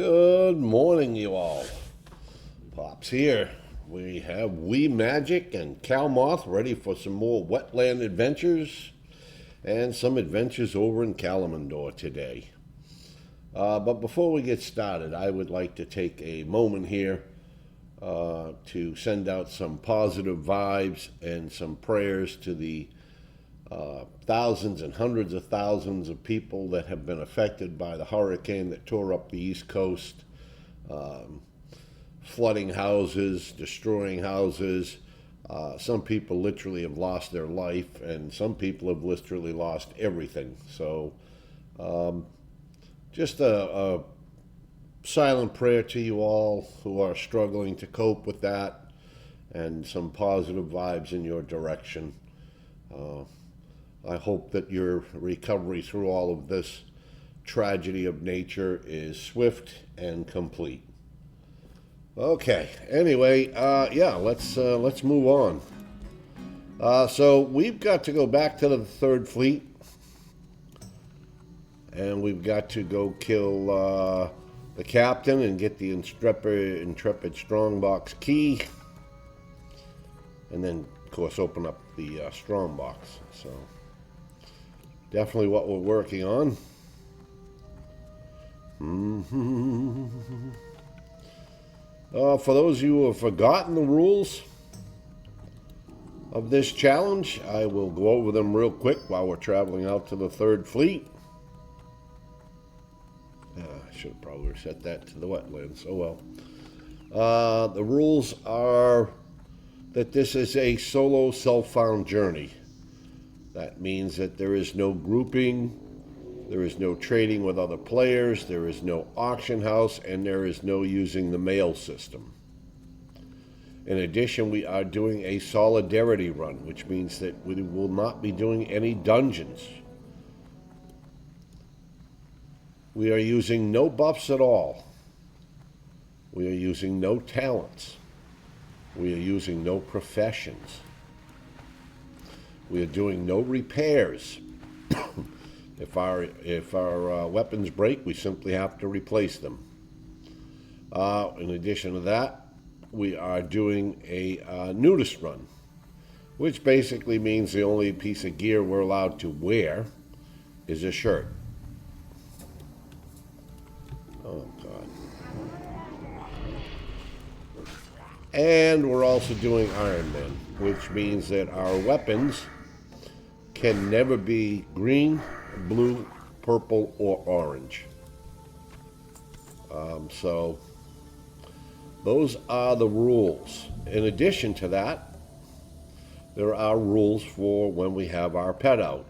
Good morning, you all. Pops here. We have Wee Magic and Calmoth ready for some more wetland adventures and some adventures over in Kalimdor today. But before we get started, I would like to take a moment here to send out some positive vibes and some prayers to the thousands and hundreds of thousands of people that have been affected by the hurricane that tore up the East Coast, flooding houses, destroying houses. Some people literally have lost their life, and some people have literally lost everything. So just a silent prayer to you all who are struggling to cope with that, and some positive vibes in your direction. I hope that your recovery through all of this tragedy of nature is swift and complete. Okay, anyway, yeah, let's move on. So we've got to go back to the Third Fleet, and we've got to go kill the captain and get the Intrepid Strongbox key, and then, of course, open up the Strongbox. So definitely what we're working on. For those of you who have forgotten the rules of this challenge, I will go over them real quick while we're traveling out to the Third Fleet. I should have probably set that to the wetlands. Oh well. The rules are that this is a solo self-found journey. That means that there is no grouping, there is no trading with other players, there is no auction house, and there is no using the mail system. In addition, we are doing a solidarity run, which means that we will not be doing any dungeons. We are using no buffs at all. We are using no talents. We are using no professions. We are doing no repairs. If our weapons break, we simply have to replace them. In addition to that, we are doing a nudist run, which basically means the only piece of gear we're allowed to wear is a shirt. Oh, God. And we're also doing Ironman, which means that our weapons can never be green, blue, purple, or orange. So those are the rules. In addition to that, there are rules for when we have our pet out.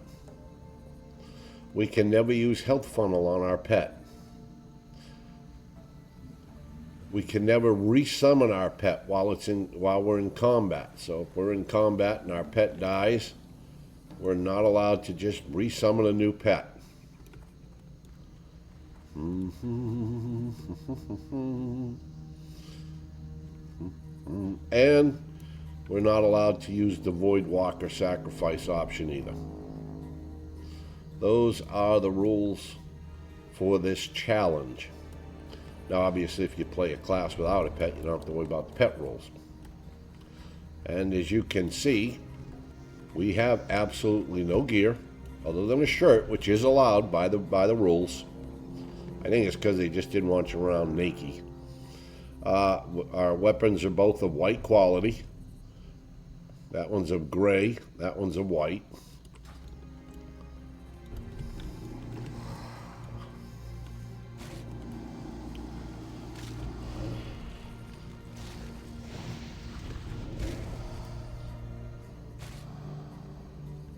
We can never use health funnel on our pet. We can never resummon our pet while we're in combat. So if we're in combat and our pet dies, we're not allowed to just resummon a new pet. And we're not allowed to use the Void Walker sacrifice option either. Those are the rules for this challenge. Now, obviously, if you play a class without a pet, you don't have to worry about the pet rules. And as you can see, we have absolutely no gear other than a shirt, which is allowed by the rules. I think it's because they just didn't want you around naked. Our weapons are both of white quality. That one's of gray, that one's of white.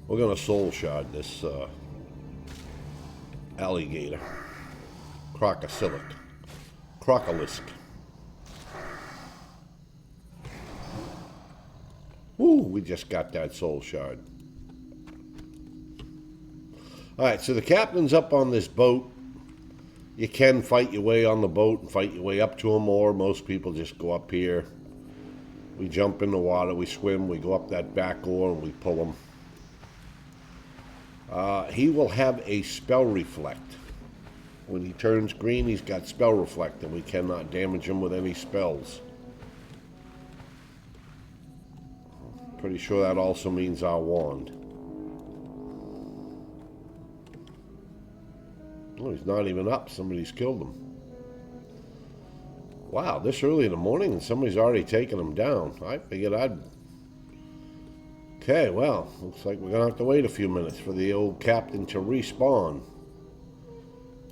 We're going to soul shard this alligator. Crocolisk. Woo, we just got that soul shard. Alright, so the captain's up on this boat. You can fight your way on the boat and fight your way up to him, or most people just go up here. We jump in the water, we swim, we go up that back oar, and we pull him. He will have a spell reflect. When he turns green, he's got spell reflect, and we cannot damage him with any spells. Pretty sure that also means our wand. Oh, he's not even up. Somebody's killed him. Wow, this early in the morning and somebody's already taken him down. I figured I'd... Okay, well, looks like we're going to have to wait a few minutes for the old captain to respawn.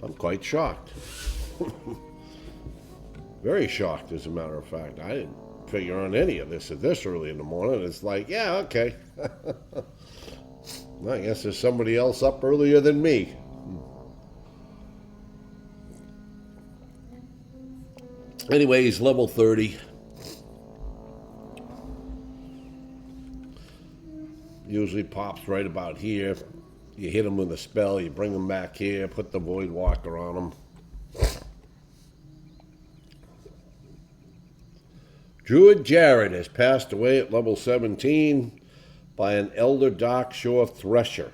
I'm quite shocked. Very shocked, as a matter of fact. I didn't figure on any of this at this early in the morning. It's like, yeah, okay. Well, I guess there's somebody else up earlier than me. Anyway, he's level 30. Usually pops right about here. You hit him with a spell, you bring him back here, put the Void Walker on him. Druid Charred has passed away at level 17 by an Elder Darkshore Thresher.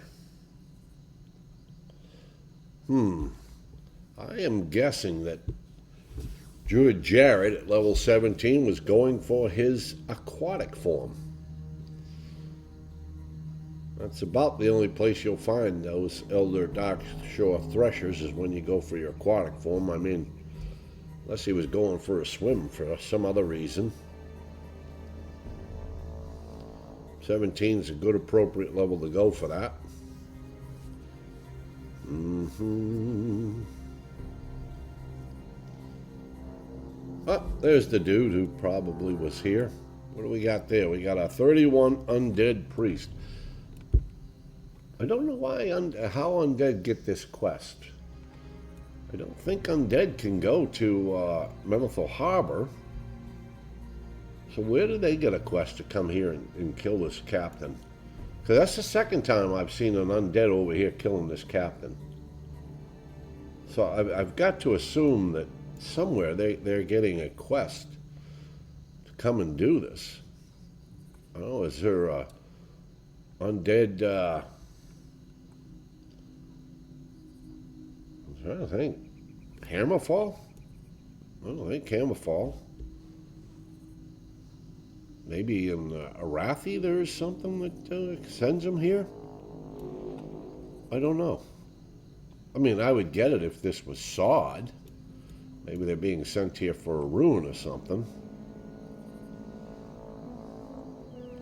I am guessing that Druid Charred at level 17 was going for his aquatic form. That's about the only place you'll find those Elder Darkshore Threshers is when you go for your aquatic form. I mean, unless he was going for a swim for some other reason. 17 is a good appropriate level to go for that. Oh, there's the dude who probably was here. What do we got there? We got a 31 undead priest. I don't know why how undead get this quest. I don't think undead can go to Menethil Harbor. So where do they get a quest to come here and kill this captain? Because that's the second time I've seen an undead over here killing this captain. So I've got to assume that somewhere they're getting a quest to come and do this. I don't know, is there a undead... I don't think. Hammerfall? I don't think Hammerfall. Maybe in Arathi there is something that sends them here? I don't know. I mean, I would get it if this was Sod. Maybe they're being sent here for a rune or something.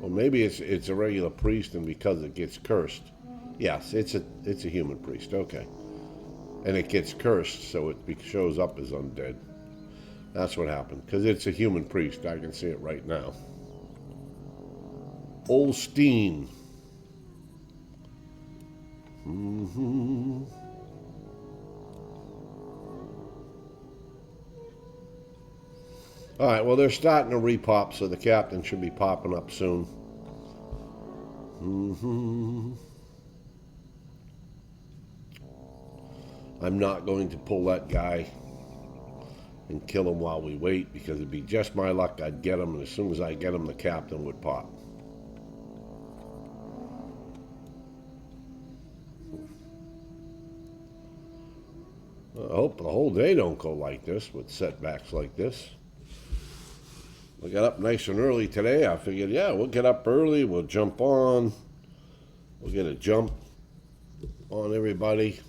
Or maybe it's a regular priest and because it gets cursed. Yes, it's a human priest, okay. And it gets cursed, so it shows up as undead. That's what happened, because it's a human priest. I can see it right now. Olstein. All right, well, they're starting to repop, so the captain should be popping up soon. I'm not going to pull that guy and kill him while we wait, because it'd be just my luck I'd get him, and as soon as I get him, the captain would pop. I hope the whole day don't go like this, with setbacks like this. We got up nice and early today. I figured, yeah, we'll get up early, we'll jump on. We'll get a jump on everybody.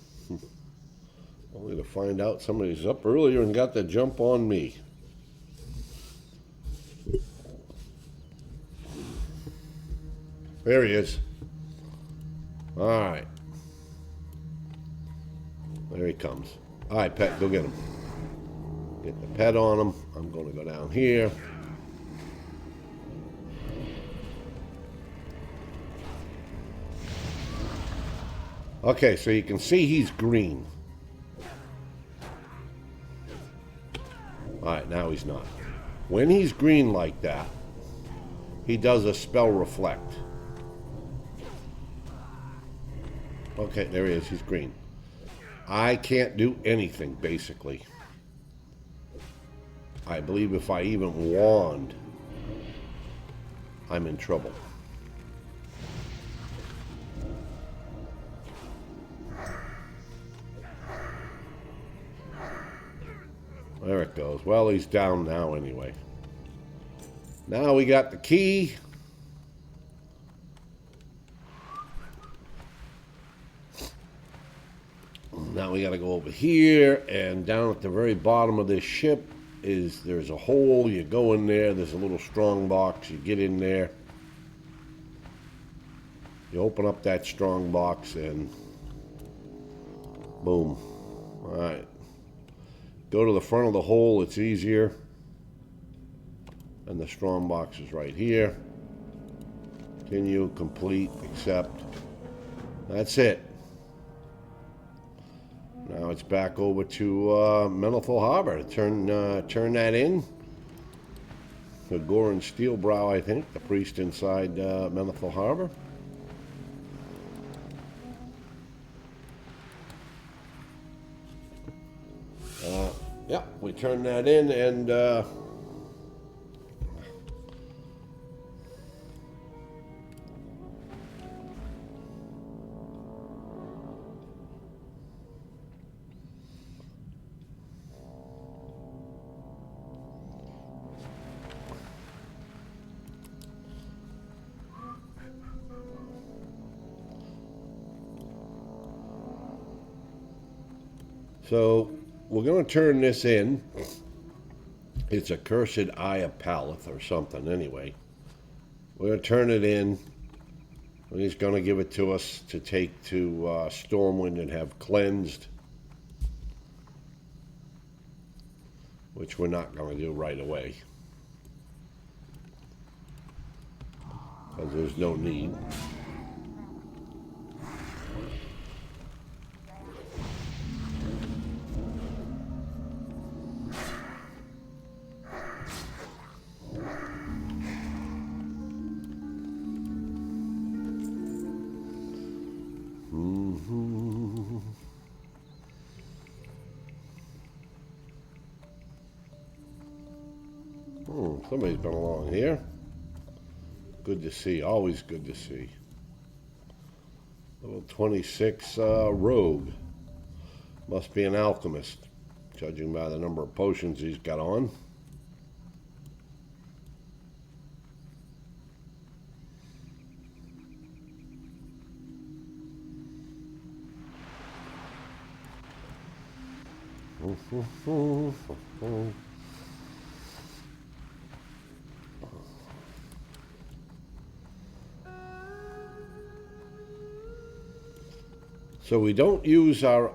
Only to find out somebody's up earlier and got the jump on me. There he is. All right. There he comes. All right, pet, go get him. Get the pet on him. I'm going to go down here. Okay, so you can see he's green. All right, now he's not. When he's green like that, he does a spell reflect. Okay, there he is. He's green. I can't do anything, basically. I believe if I even wand, I'm in trouble. There it goes. Well, he's down now anyway. Now we got the key. Now we got to go over here, and down at the very bottom of this ship there's a hole. You go in there. There's a little strong box. You get in there. You open up that strong box, and boom. All right. Go to the front of the hole. It's easier. And the strong box is right here. Continue, complete, accept. That's it. Now it's back over to Menethil Harbor. Turn that in. The Goran Steelbrow, I think, the priest inside Menethil Harbor. Yeah, we turn that in, and so we're going to turn this in. It's a Cursed Eye of Paleth or something anyway. We're going to turn it in. He's going to give it to us to take to Stormwind and have cleansed. Which we're not going to do right away. Because there's no need. Somebody's been along here. Good to see. Always good to see. Level 26 rogue. Must be an alchemist, judging by the number of potions he's got on. So we don't use our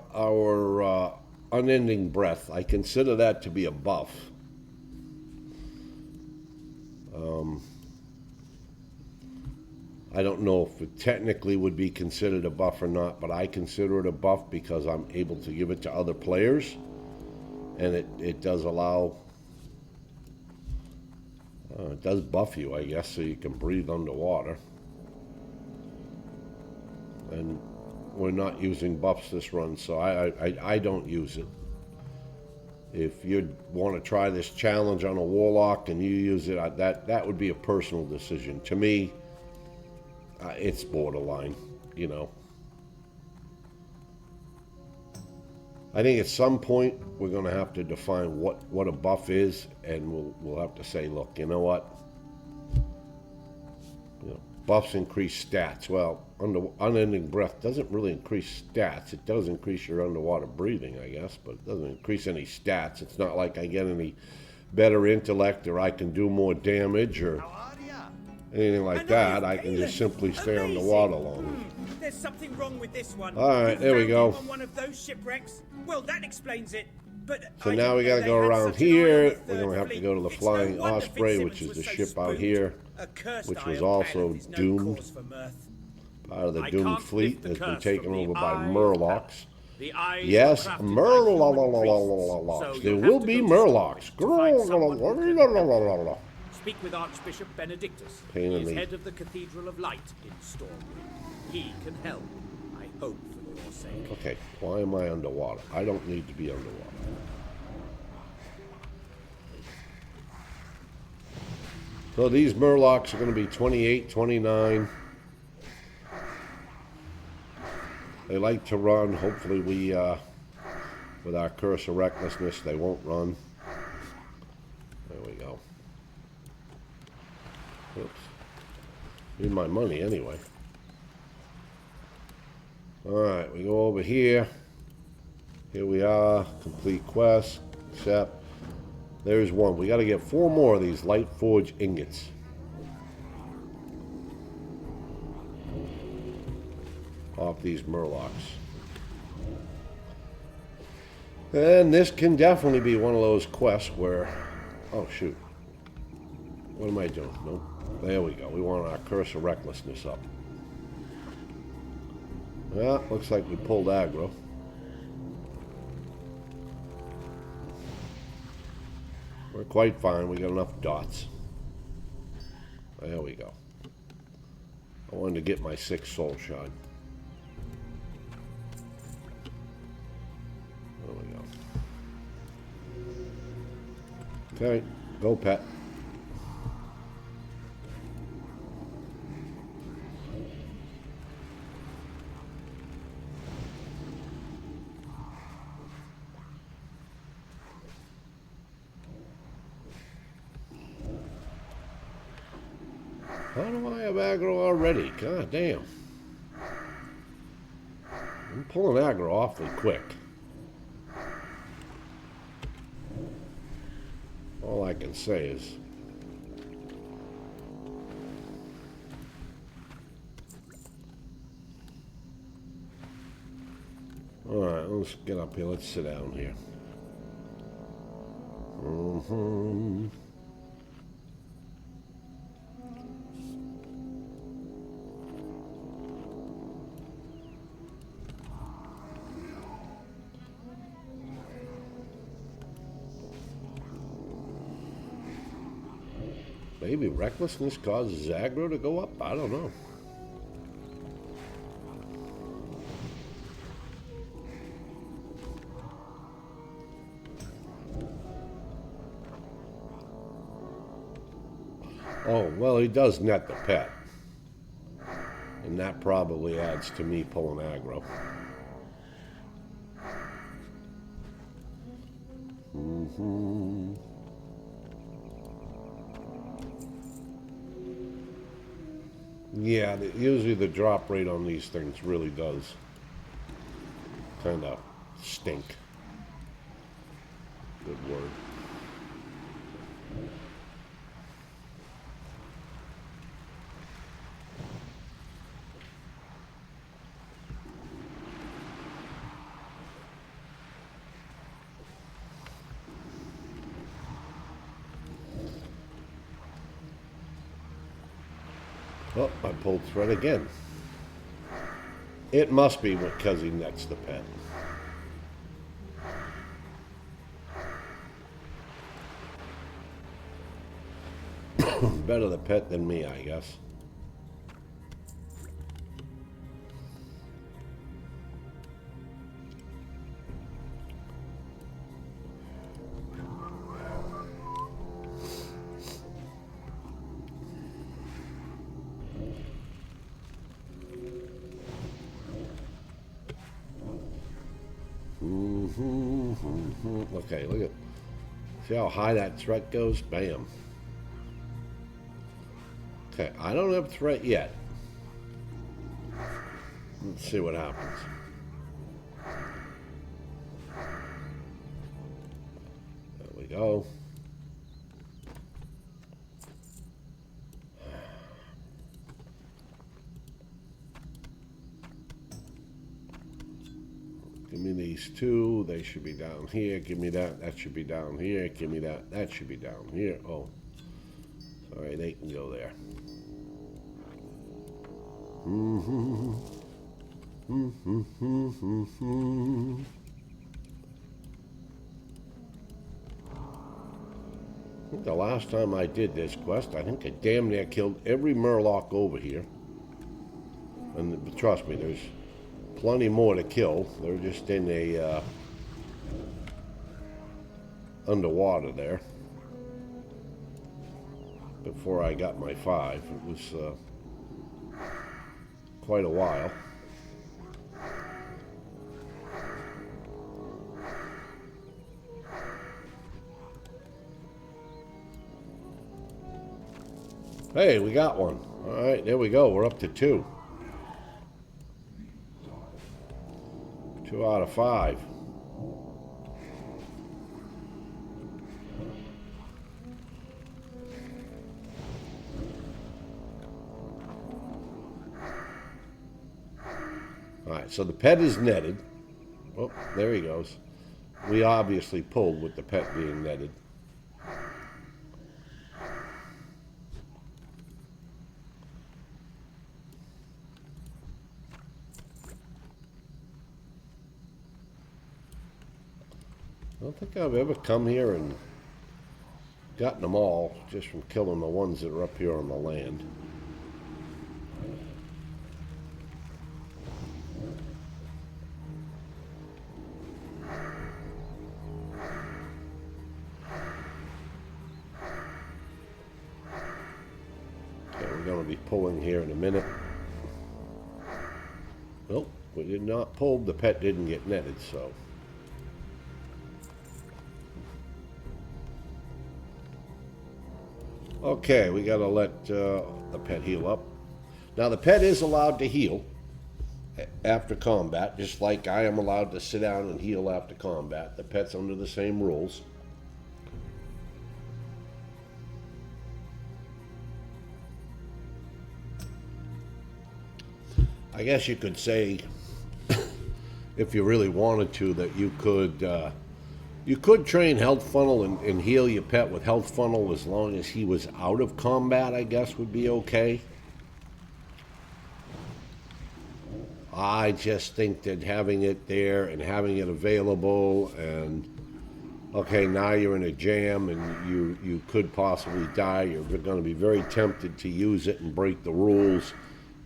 unending breath. I consider that to be a buff. I don't know if it technically would be considered a buff or not, but I consider it a buff because I'm able to give it to other players. And it does allow, it does buff you, I guess, so you can breathe underwater. And we're not using buffs this run, so I don't use it. If you want to try this challenge on a Warlock and you use it, that would be a personal decision. To me, it's borderline, you know. I think at some point we're going to have to define what a buff is, and we'll have to say, look, you know what? You know, buffs increase stats. Well, unending breath doesn't really increase stats. It does increase your underwater breathing, I guess, but it doesn't increase any stats. It's not like I get any better intellect or I can do more damage or anything like that. I can just simply stay underwater longer. There's something wrong with this one. All right, there we go. On one of those shipwrecks? Well, that explains it. But so now we got to go around here. We're going to have to go to the Flying Osprey, which is the ship out here, which was also doomed. Part of the doomed fleet has been taken over by Murlocs. Yes, Murlocs. There will be Murlocs. Speak with Archbishop Benedictus. He is head of the Cathedral of Light in Stormwind. He can help. I hope for your sake. Okay, why am I underwater? I don't need to be underwater. So these Murlocs are going to be 28, 29. They like to run. Hopefully we, with our Curse of Recklessness, they won't run. Oops. Need my money anyway. Alright, we go over here. Here we are. Complete quest. Accept. There's one. We got to get 4 more of these light forge ingots. Off these Murlocs. And this can definitely be one of those quests where... Oh, shoot. What am I doing? Nope. There we go. We want our Curse of Recklessness up. Well, looks like we pulled aggro. We're quite fine. We got enough dots. There we go. I wanted to get my 6 soul shard. There we go. Okay, go pet. How do I have aggro already? God damn. I'm pulling aggro awfully quick. All I can say is... Alright, let's get up here. Let's sit down here. Maybe recklessness causes aggro to go up? I don't know. Oh, well, he does net the pet. And that probably adds to me pulling aggro. Yeah, usually the drop rate on these things really does kind of stink. Good word. Oh, I pulled thread again. It must be because he nets the pet. Better the pet than me, I guess. Okay, look at, see how high that threat goes? Bam. Okay, I don't have threat yet. Let's see what happens. There we go. Give me these 2, they should be down here. Give me that, that should be down here. Give me that, that should be down here. Oh, sorry, they can go there. I think the last time I did this quest, I think I damn near killed every Murloc over here. And trust me, there's plenty more to kill. They're just in a underwater there. Before I got my 5, it was quite a while. Hey, we got one. All right, there we go. We're up to 2. 2 out of 5. All right, so the pet is netted. Oh, there he goes. We obviously pulled with the pet being netted. I don't think I've ever come here and gotten them all just from killing the ones that are up here on the land. Okay, we're going to be pulling here in a minute. Nope, we did not pull. The pet didn't get netted, so. Okay, we got to let the pet heal up. Now, the pet is allowed to heal after combat, just like I am allowed to sit down and heal after combat. The pet's under the same rules. I guess you could say, if you really wanted to, that you could train Health Funnel and heal your pet with Health Funnel as long as he was out of combat, I guess would be okay. I just think that having it there and having it available and, okay, now you're in a jam and you could possibly die. You're going to be very tempted to use it and break the rules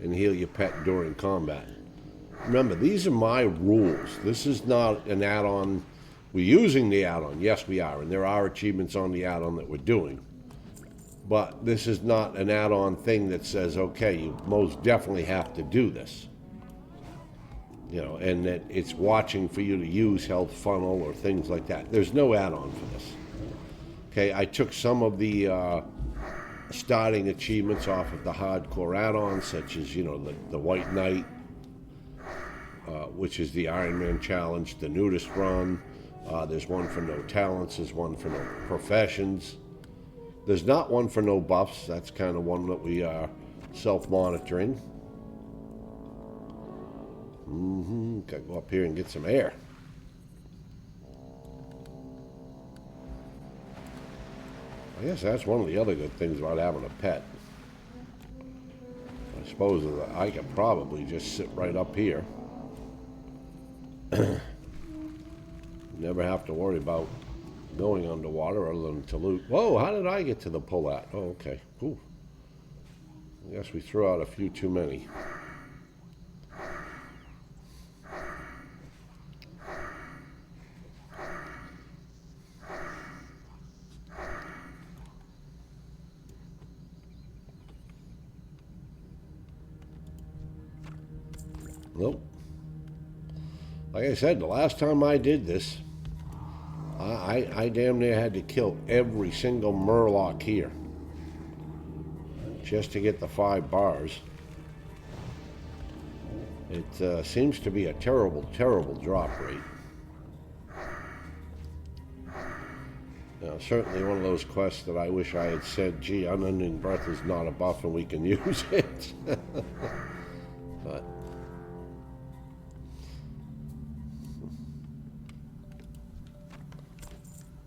and heal your pet during combat. Remember, these are my rules. This is not an add-on. We're using the add-on. Yes, we are. And there are achievements on the add-on that we're doing. But this is not an add-on thing that says, okay, you most definitely have to do this. You know, and that it's watching for you to use Health Funnel or things like that. There's no add-on for this. Okay, I took some of the starting achievements off of the hardcore add-ons, such as, you know, the White Knight, which is the Ironman challenge, the Nudist run. There's one for no talents. There's one for no professions. There's not one for no buffs. That's kind of one that we are self-monitoring. Gotta go up here and get some air. I guess that's one of the other good things about having a pet. I suppose that I could probably just sit right up here. Never have to worry about going underwater other than to loot. Whoa, how did I get to the pull at? Oh, okay. Ooh. I guess we threw out a few too many. Nope. Like I said, the last time I did this, I damn near had to kill every single Murloc here just to get the 5 bars. It seems to be a terrible, terrible drop rate. Now, certainly one of those quests that I wish I had said, gee, Unending Breath is not a buff and we can use it. But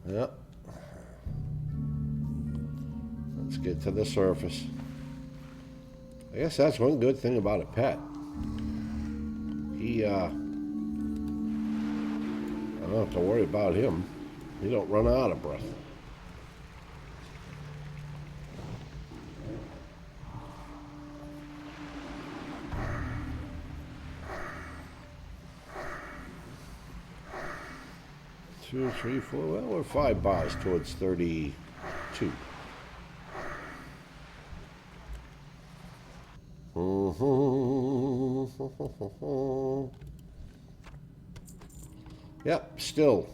yeah. Let's get to the surface. I guess that's one good thing about a pet. I don't have to worry about him. He don't run out of breath. Two, three, four. Well, we're 5 bars towards 32. Yep, still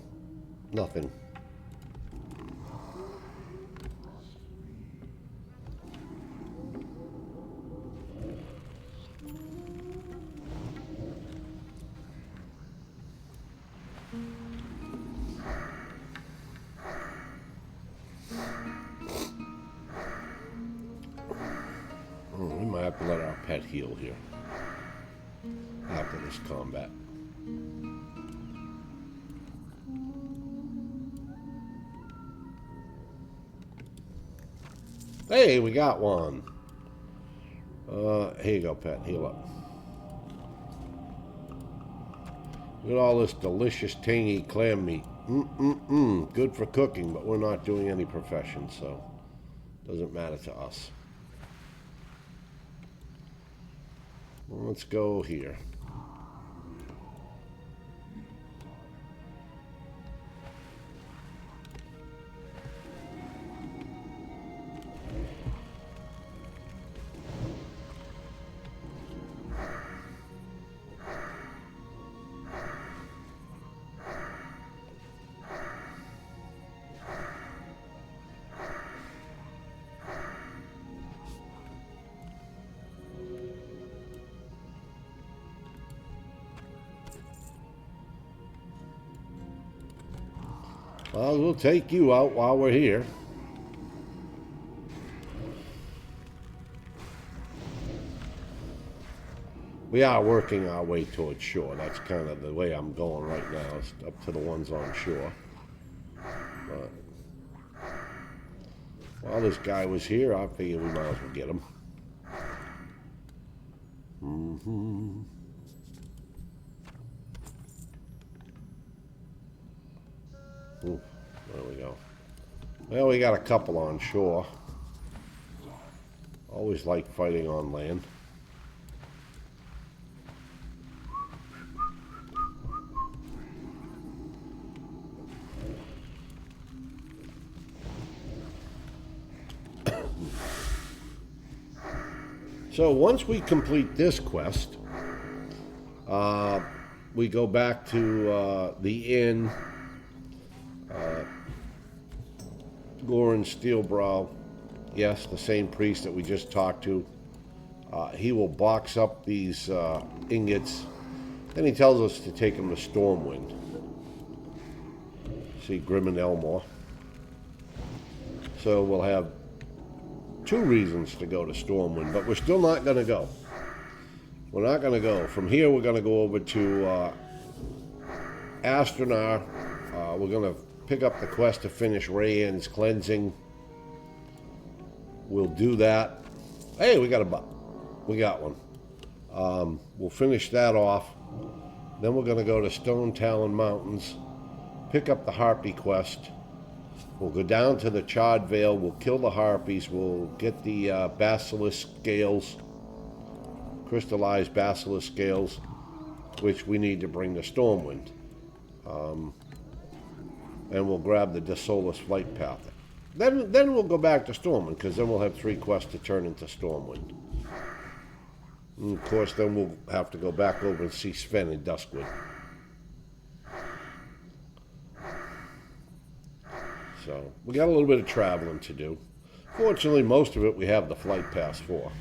nothing. pet heal here after this combat. Hey, we got one. Here you go, pet. Heal up. Look at all this delicious, tangy clam meat. Good for cooking, but we're not doing any profession, so doesn't matter to us. Well, let's go here. Well, we'll take you out while we're here. We are working our way towards shore. That's kind of the way I'm going right now. It's up to the ones on shore. But while this guy was here, I figured we might as well get him. Ooh, there we go. Well, we got a couple on shore. Always like fighting on land. So once we complete this quest, we go back to the inn. Goran Steelbrow, yes, the same priest that we just talked to. He will box up these ingots. Then he tells us to take them to Stormwind. See Grim and Elmore. So we'll have 2 reasons to go to Stormwind, but we're still not going to go. We're not going to go. From here, we're going to go over to Astranaar. We're going to pick up the quest to finish Rayan's cleansing. We'll do that. Hey, we got a buck. We got one. We'll finish that off. Then we're going to go to Stone Talon Mountains, pick up the Harpy quest. We'll go down to the Chard Veil. We'll kill the Harpies. We'll get the Basilisk scales, crystallized Basilisk scales, which we need to bring to Stormwind. And we'll grab the Desolace flight path. Then we'll go back to Stormwind, because then we'll have 3 quests to turn into Stormwind. And of course, then we'll have to go back over and see Sven in Duskwood. So, we got a little bit of traveling to do. Fortunately, most of it we have the flight pass for.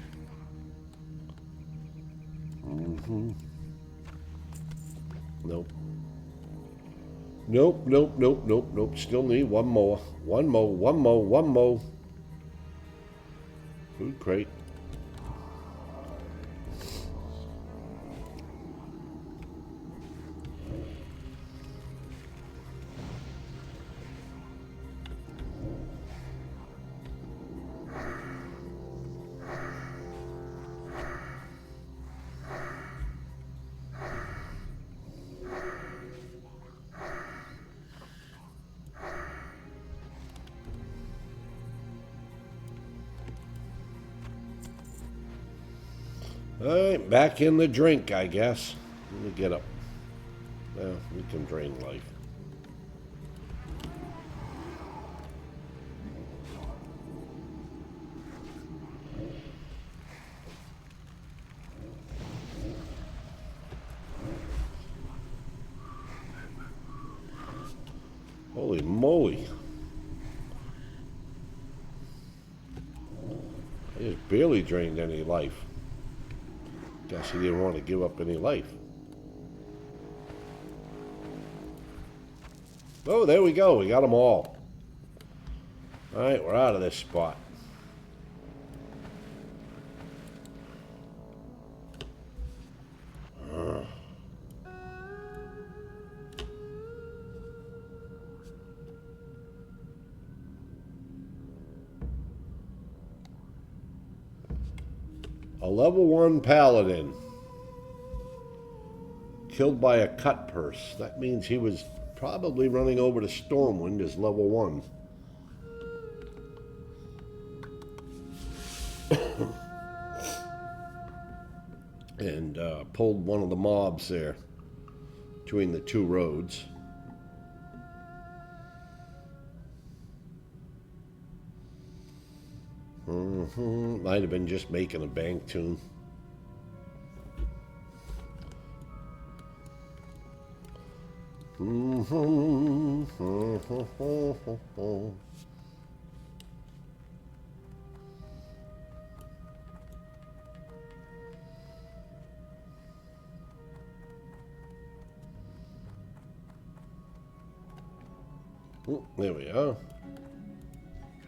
Nope. Nope. Still need one more. One more. Food crate. Alright, back in the drink, I guess. Let me get up. Well, we can drain life. Holy moly. I just barely drained any life. Guess he didn't want to give up any life. Oh, there we go. We got them all. All right, we're out of this spot. level 1 paladin. Killed by a cut purse. That means he was probably running over to Stormwind as level 1. And pulled one of the mobs there between the two roads. Might have been just making a bank tune. There we are.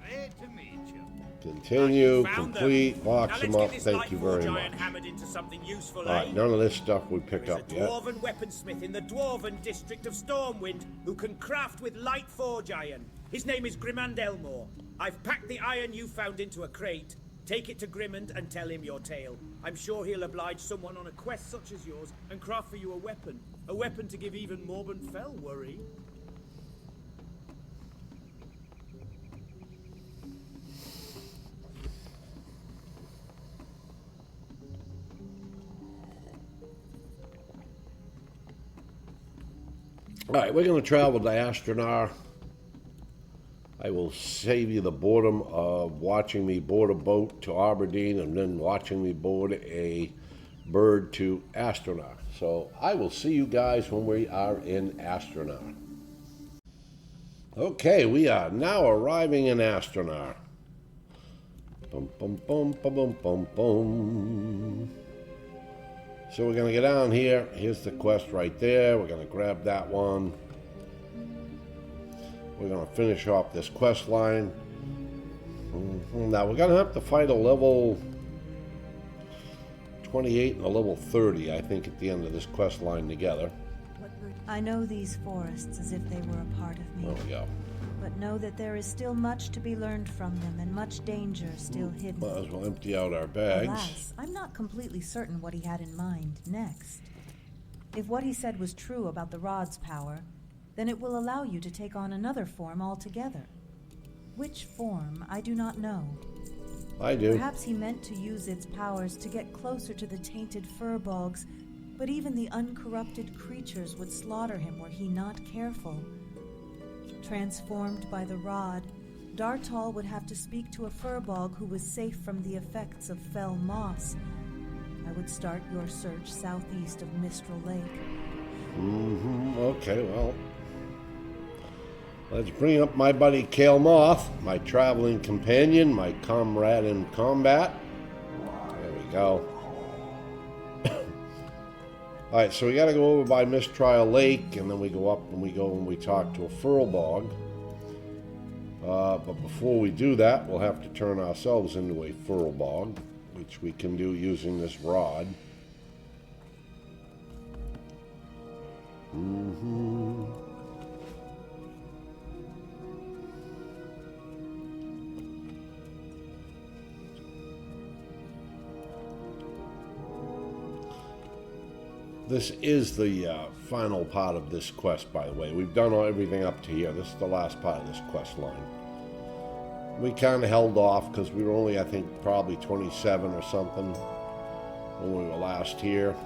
Great to meet you. Continue, Found complete, them. box Now them let's up. get this Thank light you forge very iron much. hammered into something useful, Alright, eh? none of this stuff we pick There's up a yet. dwarven weaponsmith in the dwarven district of Stormwind who can craft with light forge iron. His name is Grimand Elmore. I've packed the iron you found into a crate. Take it to Grimand and tell him your tale. I'm sure he'll oblige someone on a quest such as yours and craft for you a weapon. A weapon to give even Morben Fell worry. Alright, we're going to travel to Astranaar. I will save you the boredom of watching me board a boat to Aberdeen and then watching me board a bird to Astranaar. So I will see you guys when we are in Astranaar. Okay, we are now arriving in Astranaar. Bum, bum, bum, bum, bum, bum, bum. So we're going to get down here. Here's the quest right there. We're going to grab that one. We're going to finish off this quest line. Now we're going to have to fight a level 28 and a level 30, I think, at the end of this quest line together. I know these forests as if they were a part of me. There we go. But know that there is still much to be learned from them and much danger still hidden. Might as well empty out our bags. Alas, I'm not completely certain what he had in mind next. If what he said was true about the rod's power, then it will allow you to take on another form altogether. Which form, I do not know. I do. Perhaps he meant to use its powers to get closer to the tainted Furbolgs, but even the uncorrupted creatures would slaughter him were he not careful. Transformed by the rod, Dartal would have to speak to a Furbolg who was safe from the effects of fell moss. I would start your search southeast of Mistral Lake. Okay, well. Let's bring up my buddy Kale Moth, my traveling companion, my comrade in combat. There we go. Alright, so we got to go over by Mistrial Lake, and then we go up and we go and we talk to a Furbolg. But before we do that, we'll have to turn ourselves into a Furbolg, which we can do using this rod. This is the final part of this quest, by the way. We've done everything up to here. This is the last part of this quest line. We kind of held off because we were only, I think, probably 27 or something when we were last here.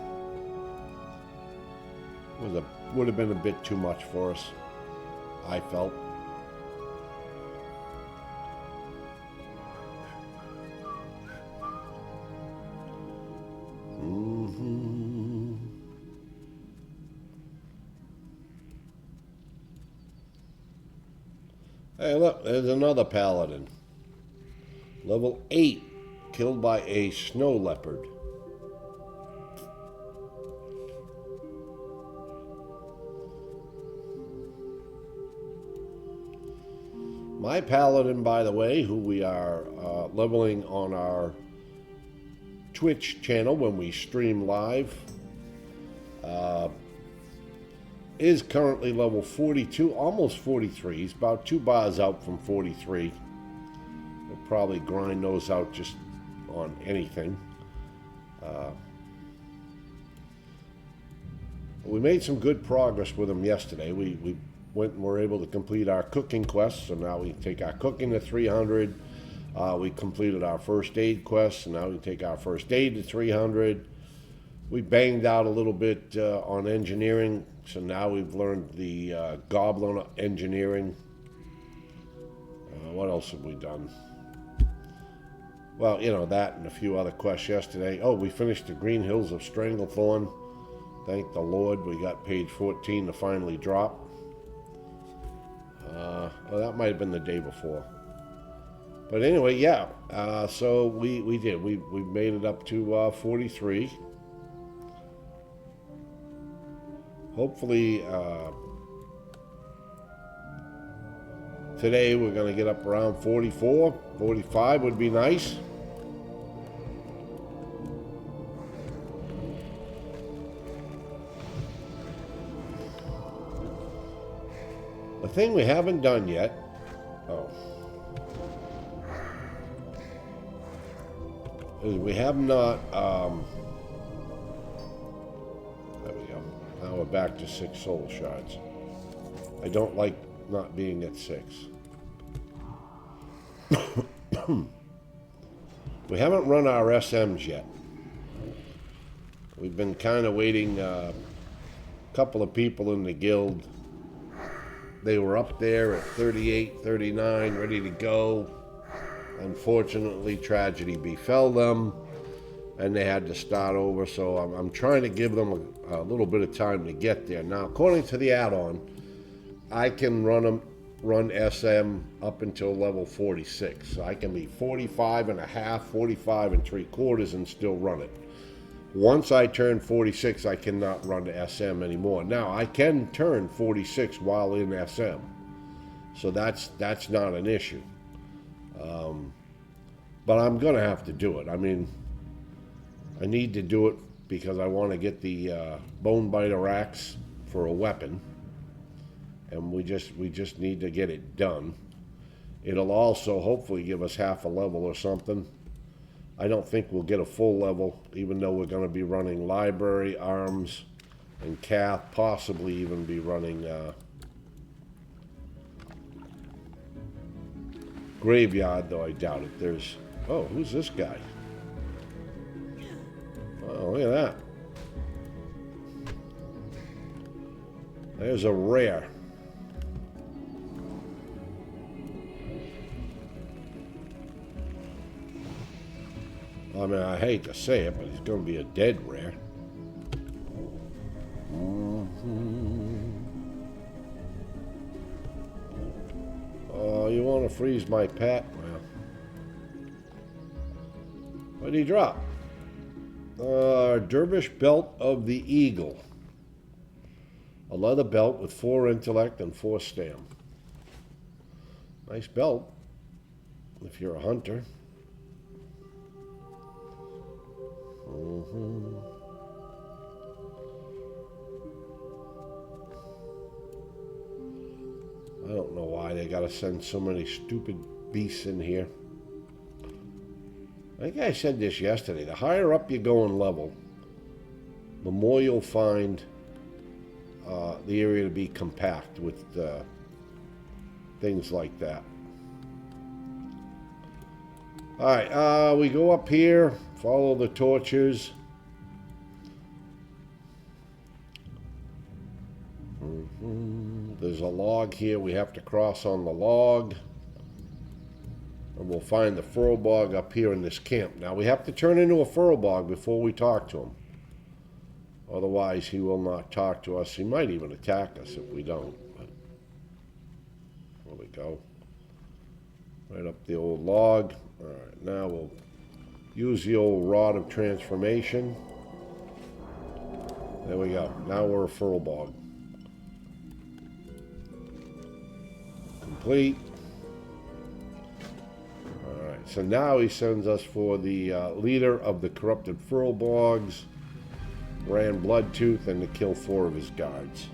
It would have been a bit too much for us, I felt. Hey, look, there's another paladin. Level 8, killed by a snow leopard. My paladin, by the way, who we are leveling on our Twitch channel when we stream live, is currently level 42, almost 43. He's about 2 bars out from 43. We'll probably grind those out just on anything. We made some good progress with them yesterday. We went and were able to complete our cooking quest, so now we take our cooking to 300. We completed our first aid quest, so now we take our first aid to 300. We banged out a little bit on engineering, so now we've learned the goblin engineering. What else have we done? Well, you know, that and a few other quests yesterday. Oh, we finished the Green Hills of Stranglethorn. Thank the Lord, we got page 14 to finally drop. Well, that might have been the day before. But anyway, yeah. So we did. We made it up to 43. Hopefully, today we're going to get up around 44. 45 would be nice. The thing we haven't done yet, is we have not, there we go. Now we're back to 6 soul shards. I don't like not being at 6. We haven't run our SMs yet. We've been kind of waiting, a couple of people in the guild. They were up there at 38, 39, ready to go. Unfortunately, tragedy befell them, and they had to start over, so I'm trying to give them a little bit of time to get there. Now, according to the add-on, I can run SM up until level 46. So I can be 45 and a half, 45 and 3/4 and still run it. Once I turn 46, I cannot run the SM anymore. Now, I can turn 46 while in SM. So that's not an issue. But I'm going to have to do it. I mean, I need to do it because I want to get the Bone Biter axe for a weapon. And we just need to get it done. It'll also hopefully give us half a level or something. I don't think we'll get a full level, even though we're going to be running library, arms, and cath, possibly even be running graveyard, though I doubt it. There's, oh, who's this guy? Oh, look at that. There's a rare. I mean, I hate to say it, but he's going to be a dead rare. Oh, you want to freeze my pet? Well, what did he drop? Dervish Belt of the Eagle. A leather belt with 4 intellect and 4 stam. Nice belt, if you're a hunter. I don't know why they gotta send so many stupid beasts in here. I think I said this yesterday. The higher up you go in level, the more you'll find the area to be compact with things like that. Alright, we go up here, follow the torches. There's a log here. We have to cross on the log. And we'll find the Furbolg up here in this camp. Now, we have to turn into a Furbolg before we talk to him. Otherwise, he will not talk to us. He might even attack us if we don't. But there we go. Right up the old log. All right, now we'll use the old Rod of Transformation. There we go. Now we're a Furbolg. Complete. Alright, so now he sends us for the leader of the corrupted Furbolgs, Ran Bloodtooth, and to kill 4 of his guards.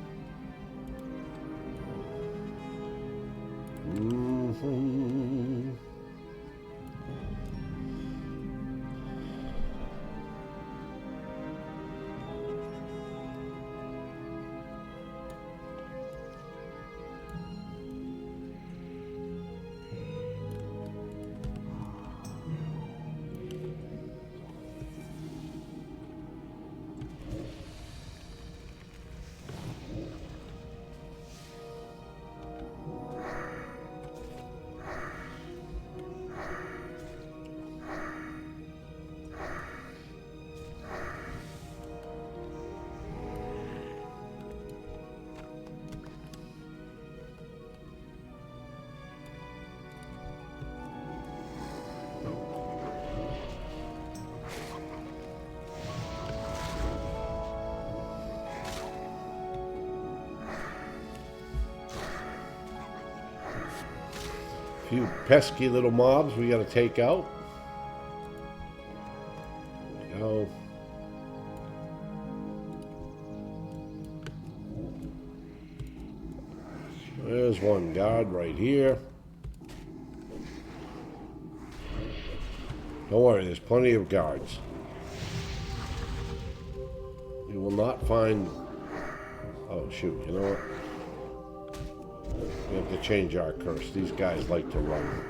A few pesky little mobs we gotta take out. There we go. There's one guard right here. Don't worry, there's plenty of guards. You will not find... Oh shoot, you know what? We have to change our curse. These guys like to run.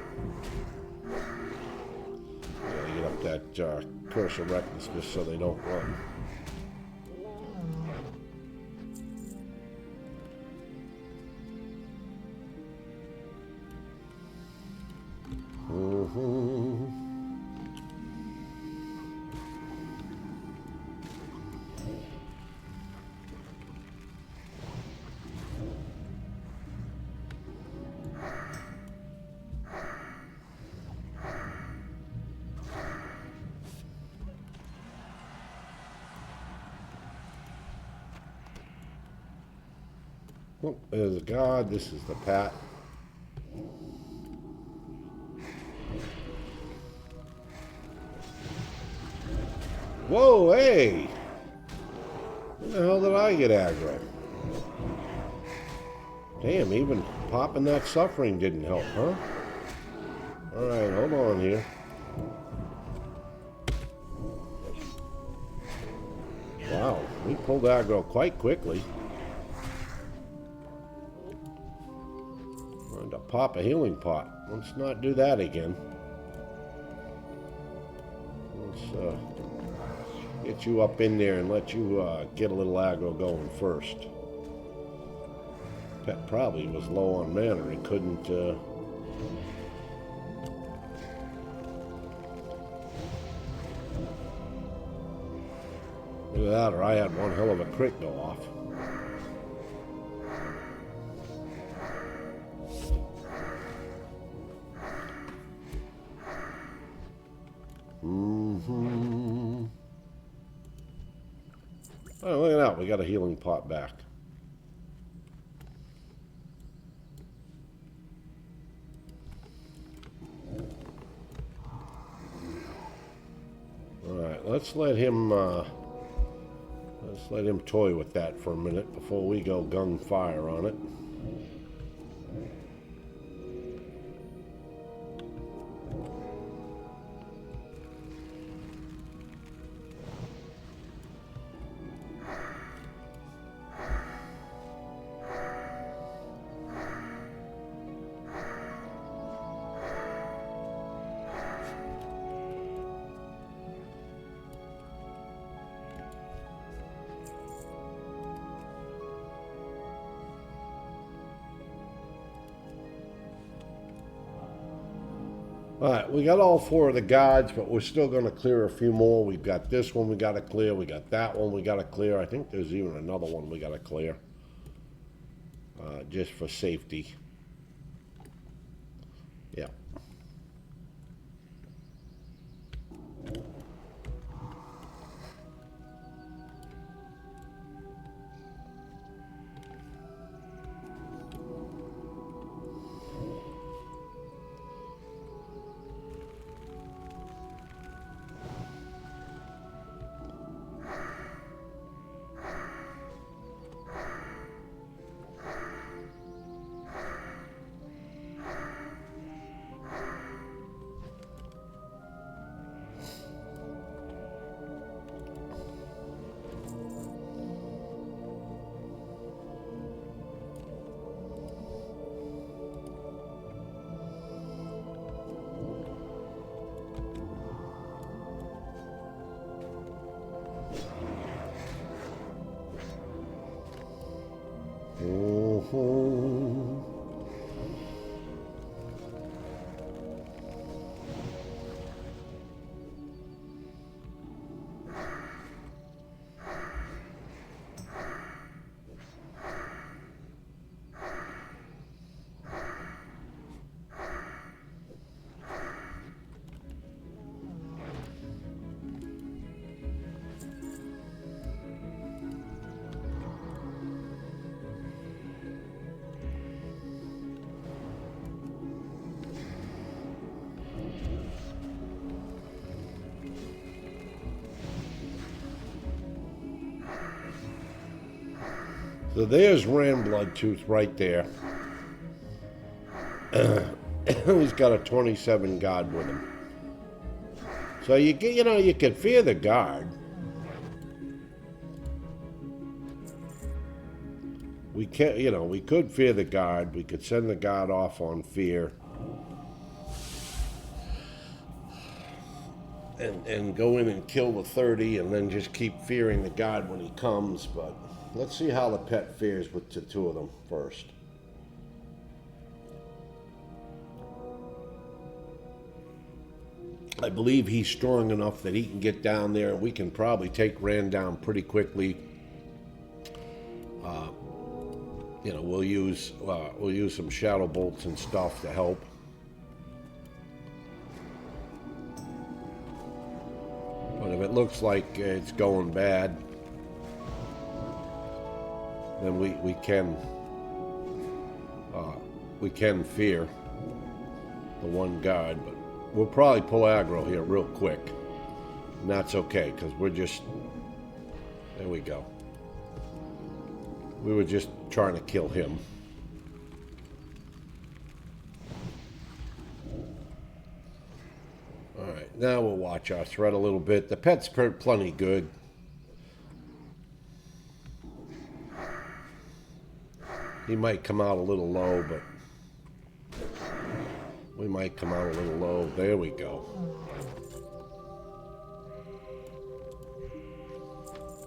Gotta get up that curse of recklessness so they don't run. Oh, there's a guard. This is the Pat. Whoa, hey! Where the hell did I get aggro? Damn, even popping that suffering didn't help, huh? Alright, hold on here. Wow, we pulled aggro quite quickly. Wanted to pop a healing pot. Let's not do that again. Let's get you up in there and let you get a little aggro going first. Pet probably was low on mana. He couldn't... Either that or I had one hell of a crit go off. Oh, look at that. We got a healing pot back. Alright, let's let him toy with that for a minute before we go gung fire on it. Alright, we got all four of the guards, but we're still going to clear a few more. We've got this one we got to clear. We got that one we got to clear. I think there's even another one we got to clear. Just for safety. Yeah. So there's Ran Bloodtooth right there. He's got a 27 guard with him. So you could fear the guard. We could fear the guard. We could send the guard off on fear. And go in and kill the 30 and then just keep fearing the guard when he comes. But let's see how the pet fares with the two of them first. I believe he's strong enough that he can get down there, and we can probably take Ran down pretty quickly. We'll use some shadow bolts and stuff to help. But if it looks like it's going bad, then we can fear the one guard, but we'll probably pull aggro here real quick, and that's okay because we're just there we go. We were just trying to kill him. Alright, now we'll watch our threat a little bit. The pet's plenty good. He might come out a little low, but we might come out a little low. There we go.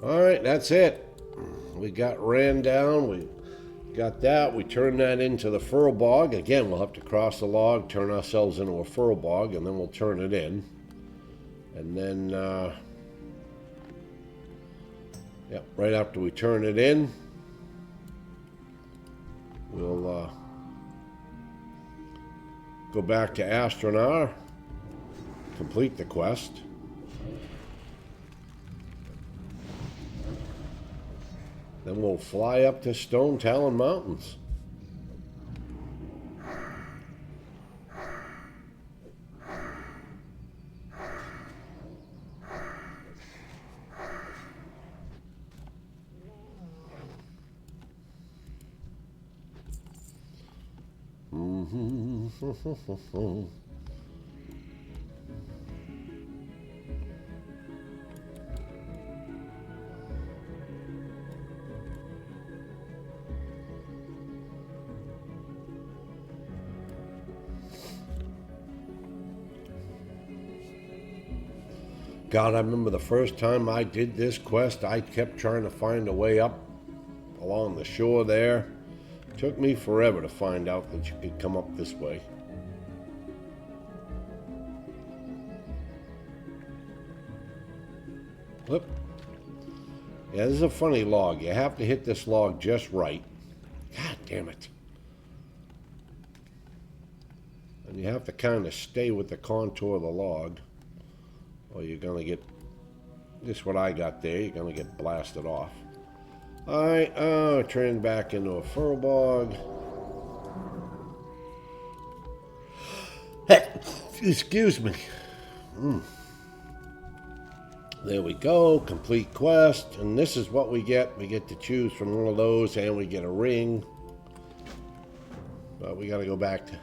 Alright, that's it. We got Ran down. We got that. We turned that into the Furbolg. Again, we'll have to cross the log, turn ourselves into a Furbolg, and then we'll turn it in. And then, right after we turn it in, we'll go back to Astranaar, complete the quest. Then we'll fly up to Stone Talon Mountains. God, I remember the first time I did this quest, I kept trying to find a way up along the shore there. It took me forever to find out that you could come up this way. Whoop. Yeah, this is a funny log. You have to hit this log just right. God damn it. And you have to kind of stay with the contour of the log, or you're going to get, this is what I got there, you're going to get blasted off. Alright, turn back into a Furbolg. Excuse me. There we go, complete quest, and this is what we get. We get to choose from one of those, and we get a ring. But we got to go back to...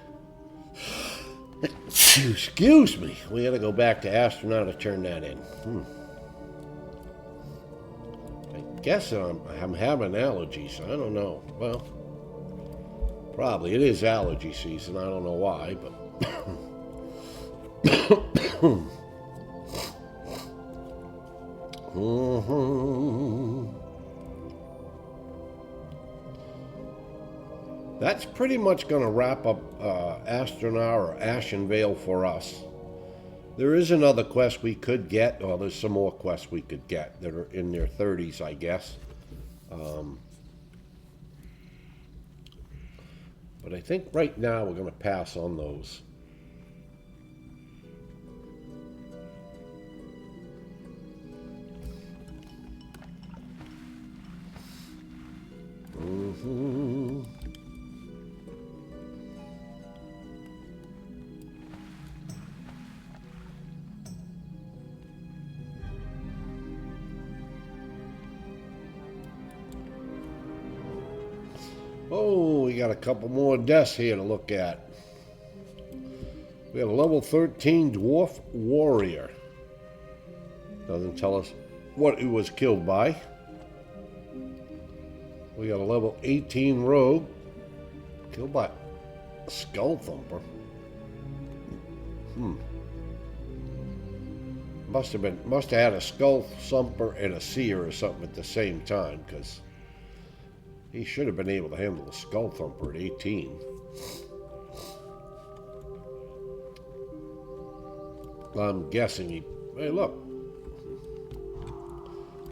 Excuse me. We got to go back to Astranaar to turn that in. I guess I'm having allergies. I don't know. Well, probably. It is allergy season. I don't know why, but... That's pretty much going to wrap up Astranaar or Ashen Vale for us. There is another quest we could get. Well, there's some more quests we could get that are in their 30s, I guess. But I think right now we're going to pass on those. we got a couple more deaths here to look at. We got a level 13 Dwarf Warrior. Doesn't tell us what he was killed by. We got a level 18 Rogue. Killed by a Skull Thumper. Must have had a Skull Thumper and a Seer or something at the same time, because he should have been able to handle a Skull Thumper at 18. I'm guessing he... Hey, look.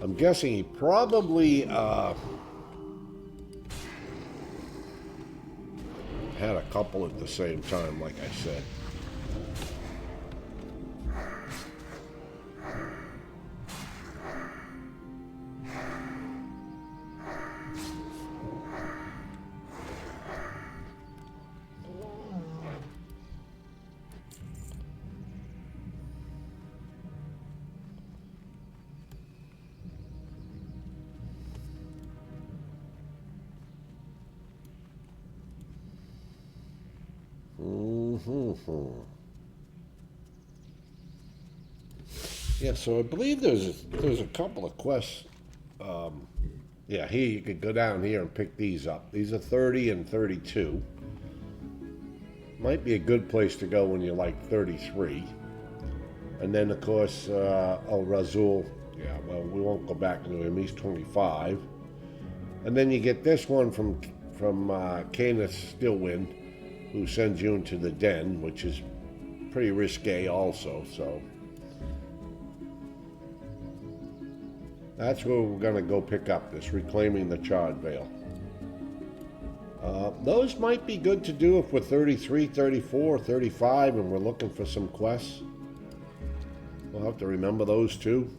I'm guessing he probably had a couple at the same time, like I said. Yeah, so I believe there's a couple of quests. Yeah, here you could go down here and pick these up. These are 30 and 32. Might be a good place to go when you're like 33. And then of course, Razul. Yeah, well, we won't go back to him. He's 25. And then you get this one from Canis Stillwind, who sends you into the den, which is pretty risque also, so. That's where we're gonna go pick up this, reclaiming the Chard Veil. Those might be good to do if we're 33, 34, 35, and we're looking for some quests. We'll have to remember those too.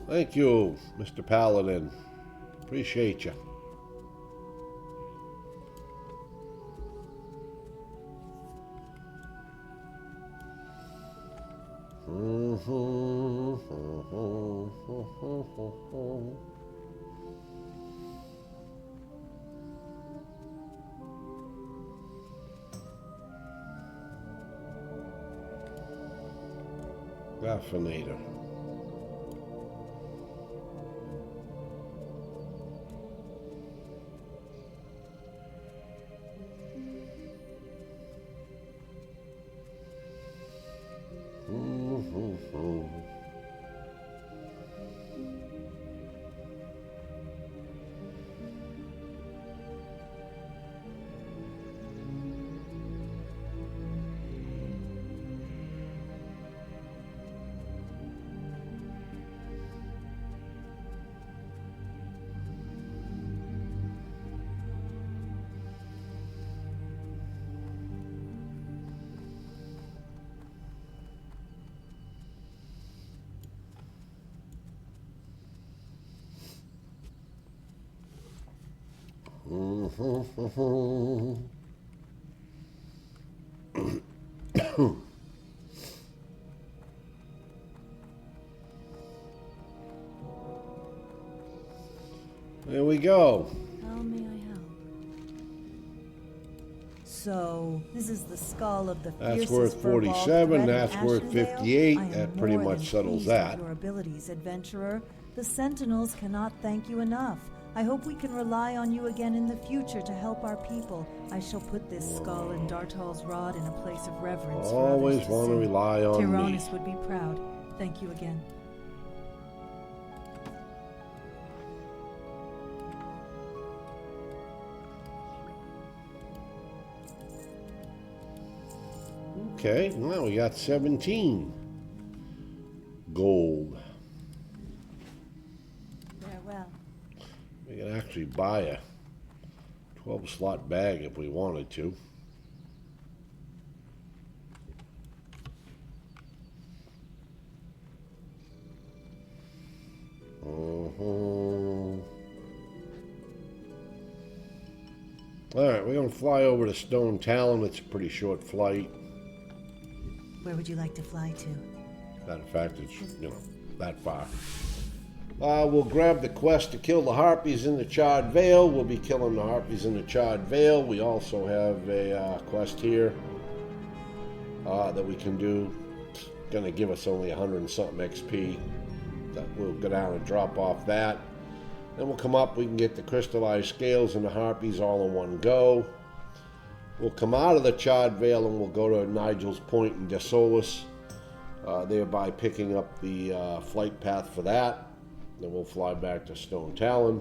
Thank you, Mr. Paladin. Appreciate you. Raffinator. There we go. How may I help? So, this is the skull of the That's fiercest worth Furbolg 47, threat in that's worth Ashen 58. Vale? I am That pretty more much than settles pleased that. with your abilities, adventurer. The Sentinels cannot thank you enough. I hope we can rely on you again in the future to help our people. I shall put this skull and Dartal's rod in a place of reverence. Always want to rely on me. Tyrannus would be proud. Thank you again. Okay, now we got 17 gold. Farewell. We can actually buy a 12-slot bag if we wanted to. Alright, we're going to fly over to Stone Talon. It's a pretty short flight. Where would you like to fly to? Matter of fact, it's, you know, that far. We'll grab the quest to kill the harpies in the Chard Veil. We'll be killing the harpies in the Chard Veil. We also have a quest here that we can do. It's going to give us only 100 and something XP. That we'll go down and drop off that. Then we'll come up, we can get the crystallized scales and the harpies all in one go. We'll come out of the Chard Veil and we'll go to Nigel's Point in Desolace, thereby picking up the flight path for that. Then we'll fly back to Stone Talon,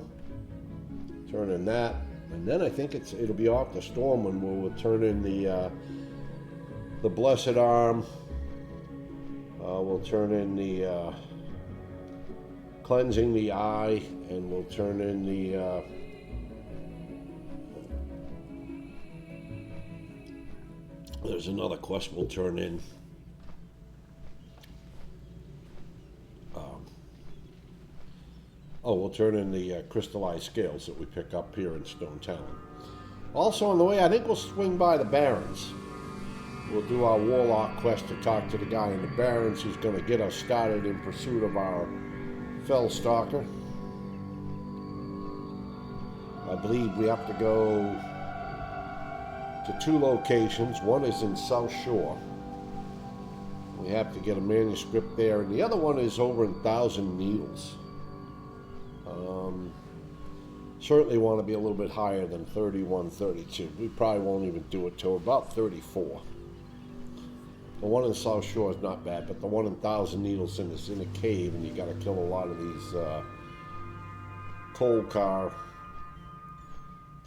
turn in that, and then I think it'll be off the Stormwind where we'll turn in the Blessed Arm. We'll turn in the Cleansing the Eye, and we'll turn in the there's another quest we'll turn in. We'll turn in the crystallized scales that we pick up here in Stone Talon. Also on the way, I think we'll swing by the Barrens. We'll do our Warlock quest to talk to the guy in the Barrens who's going to get us started in pursuit of our Fellstalker. I believe we have to go to 2 locations. One is in South Shore. We have to get a manuscript there, and the other one is over in Thousand Needles. Certainly want to be a little bit higher than 31, 32. We probably won't even do it till about 34. The one in South Shore is not bad, but the one in Thousand Needles is in a cave, and you got to kill a lot of these coal car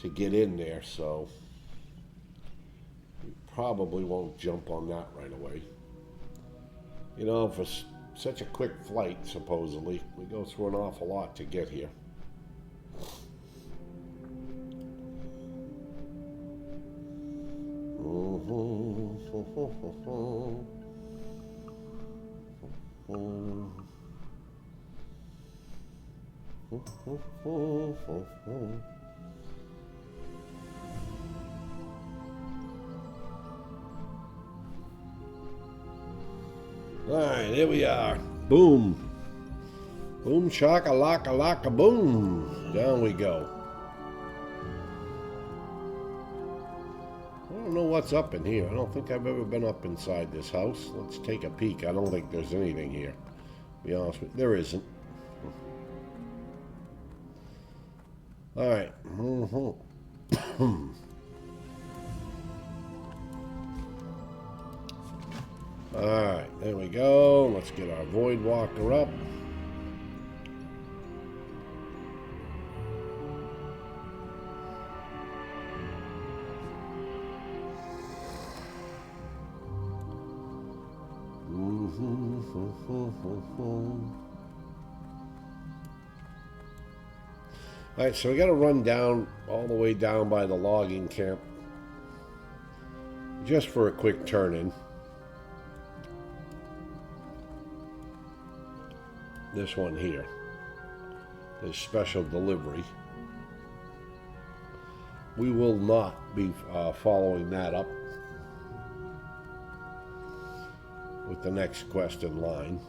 to get in there, so we probably won't jump on that right away. You know, for such a quick flight, supposedly, we go through an awful lot to get here. Alright, here we are. Boom. Boom, shaka, laka, laka, boom. Down we go. I don't know what's up in here. I don't think I've ever been up inside this house. Let's take a peek. I don't think there's anything here. To be honest with you, there isn't. Alright. Alright, there we go. Let's get our Void Walker up. Alright, so we got to run down, all the way down by the logging camp, just for a quick turn-in. This one here is special delivery. We will not be following that up with the next quest in line.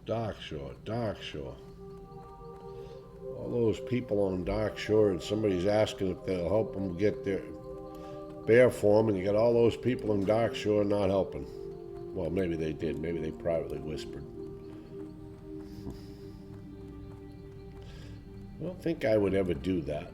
Darkshore, Darkshore. All those people on Darkshore, and somebody's asking if they'll help them get their bear form, and you got all those people in Darkshore not helping. Well, maybe they did. Maybe they privately whispered. I don't think I would ever do that.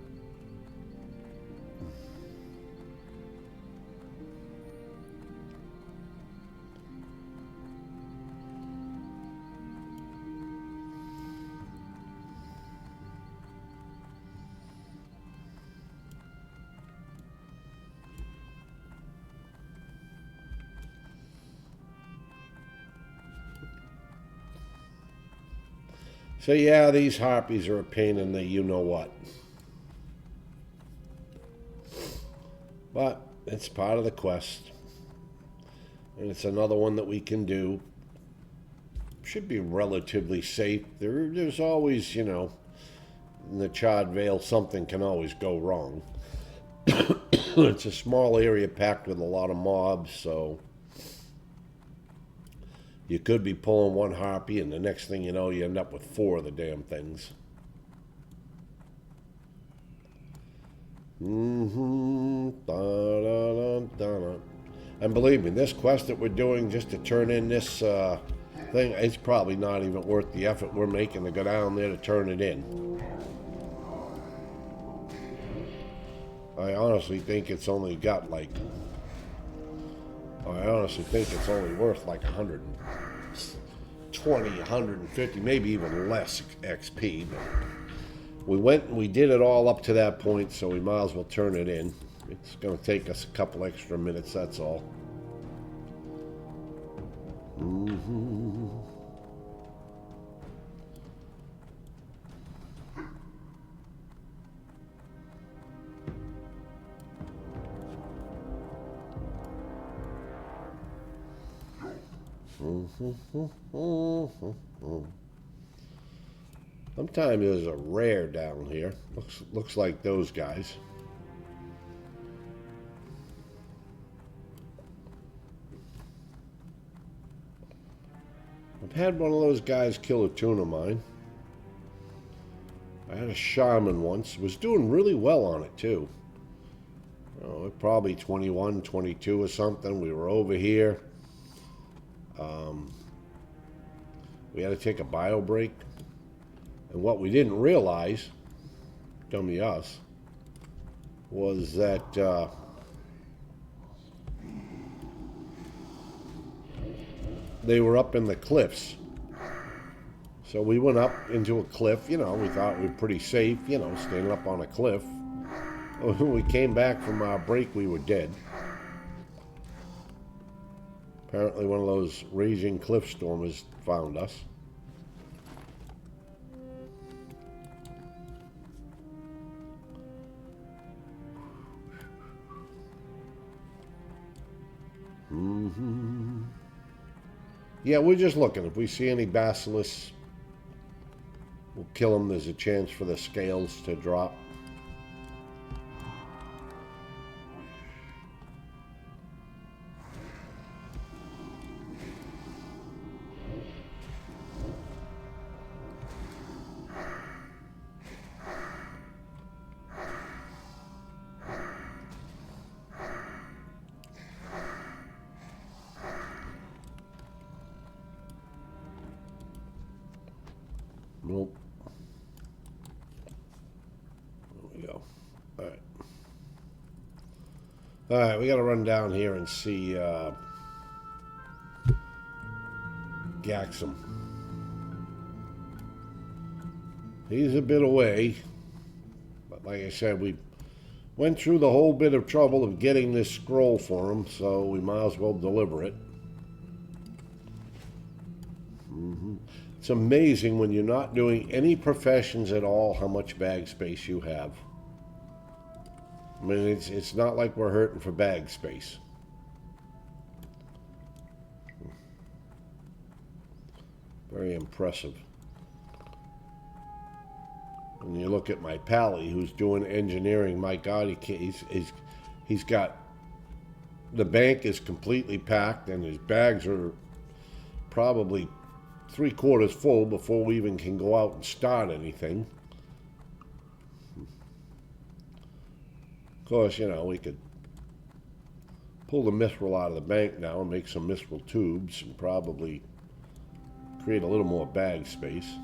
So yeah, these harpies are a pain in the you-know-what. But it's part of the quest. And it's another one that we can do. Should be relatively safe. There's always, you know, in the Chard Veil, something can always go wrong. It's a small area packed with a lot of mobs, so you could be pulling one harpy, and the next thing you know, you end up with 4 of the damn things. And believe me, this quest that we're doing just to turn in this thing, it's probably not even worth the effort we're making to go down there to turn it in. I honestly think it's only got like, I honestly think it's only worth like 120, 150, maybe even less XP. But we went and we did it all up to that point, so we might as well turn it in. It's going to take us a couple extra minutes, that's all. Sometimes there's a rare down here. Looks like those guys. I've had one of those guys kill a tune of mine. I had a shaman once. Was doing really well on it too. Oh, probably 21, 22 or something. We were over here. We had to take a bio break. And what we didn't realize, dummy us, was that they were up in the cliffs. So we went up into a cliff, you know, we thought we were pretty safe, you know, standing up on a cliff. When we came back from our break, we were dead. Apparently one of those raging cliff stormers found us. Yeah, we're just looking. If we see any basilisks, we'll kill them. There's a chance for the scales to drop. Nope. There we go. Alright. Alright, we gotta run down here and see Gaxum. He's a bit away. But like I said, we went through the whole bit of trouble of getting this scroll for him, so we might as well deliver it. It's amazing when you're not doing any professions at all how much bag space you have. I mean, it's not like we're hurting for bag space. Very impressive. When you look at my pally who's doing engineering, my God, he's got, the bank is completely packed and his bags are probably 3/4 full before we even can go out and start anything. Of course, you know, we could pull the mithril out of the bank now and make some mithril tubes and probably create a little more bag space.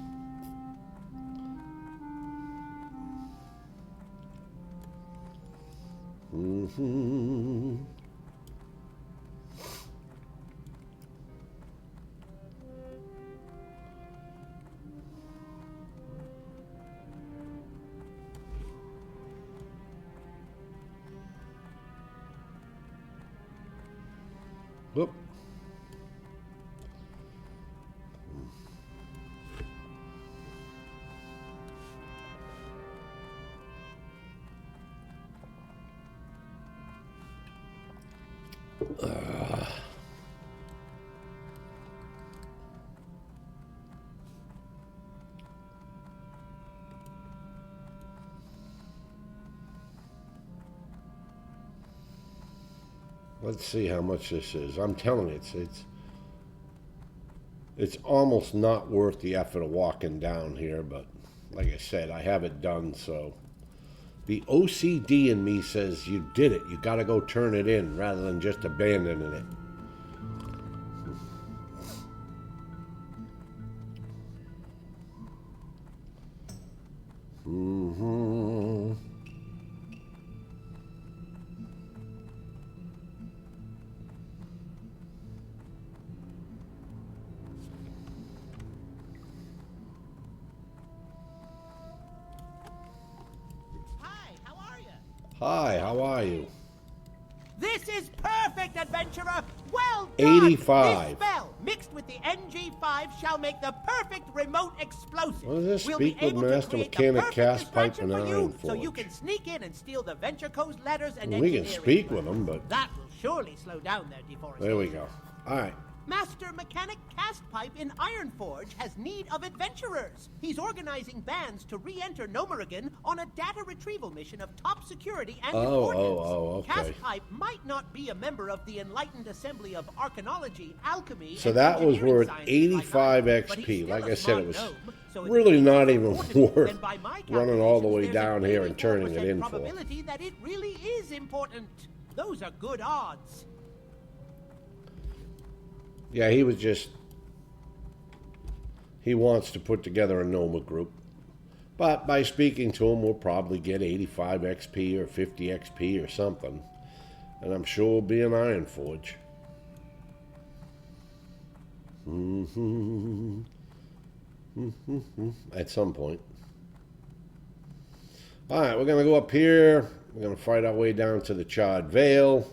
Whoop. Let's see how much this is. I'm telling you, it's almost not worth the effort of walking down here, but like I said, I have it done, so. The OCD in me says you did it. You gotta go turn it in rather than just abandoning it. Mm-hmm. Hi, how are you? This is perfect, adventurer! Well done! 85. This spell, mixed with the NG5, shall make the perfect remote explosive. What is this? We'll Speak be with able to Master create Mechanic, the perfect Cast Pipe, distraction and for you, so Ironforge. you can sneak in and steal the Venture Co's letters and We can engineering speak work. with them, but... That will surely slow down their deforestation. There we go. Alright. Master Mechanic Castpipe in Ironforge has need of adventurers. He's organizing bands to re-enter Gnomerigan on a data retrieval mission of top security and importance. Okay. Castpipe might not be a member of the Enlightened Assembly of Arcanology, Alchemy, So and that was engineering worth sciences 85 like but XP. he's still Like a I said, smart it was gnome, so if really he's not even important, worth then by my running all the way calculations, down there's a here and turning it 84% in for. probability that it really is important. Those are good odds. Yeah, he was just... He wants to put together a Noma group. But by speaking to him, we'll probably get 85 XP or 50 XP or something. And I'm sure we'll be an Ironforge. At some point. Alright, we're going to go up here. We're going to fight our way down to the Chard Veil.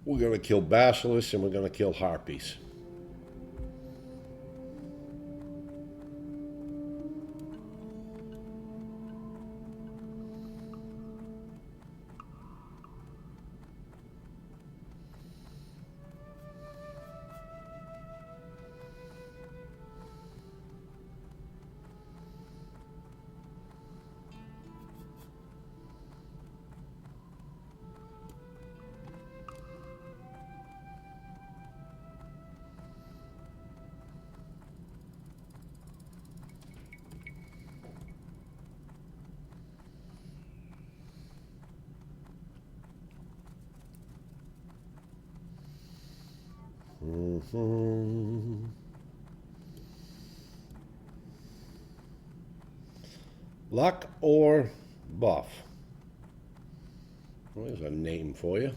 We're going to kill Basilisk and we're going to kill Harpies. Luck or buff? Well, there's a name for you.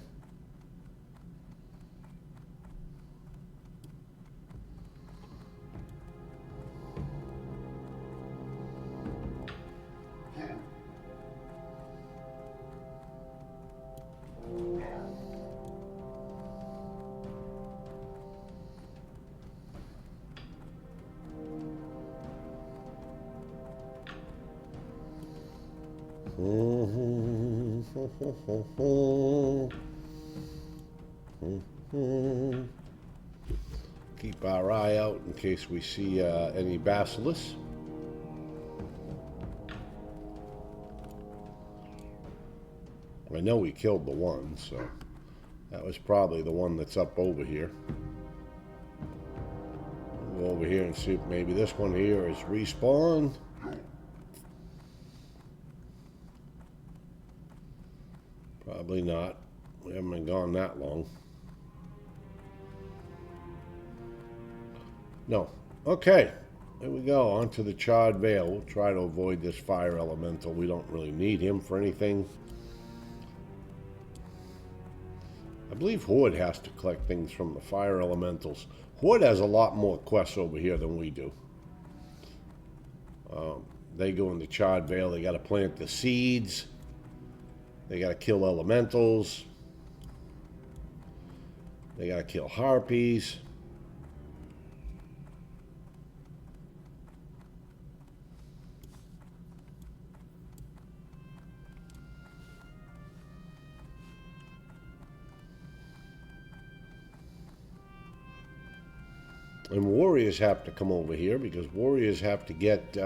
Keep our eye out in case we see any basilisks. I know we killed the one, so that was probably the one that's up over here. We'll go over here and see if maybe this one here is respawned. Probably not. We haven't been gone that long. No. Okay. There we go. On to the Chard Veil. We'll try to avoid this fire elemental. We don't really need him for anything. I believe Horde has to collect things from the fire elementals. Horde has a lot more quests over here than we do. They go in the Chard Veil. They got to plant the seeds. They got to kill elementals. They got to kill harpies. And warriors have to come over here because warriors have to get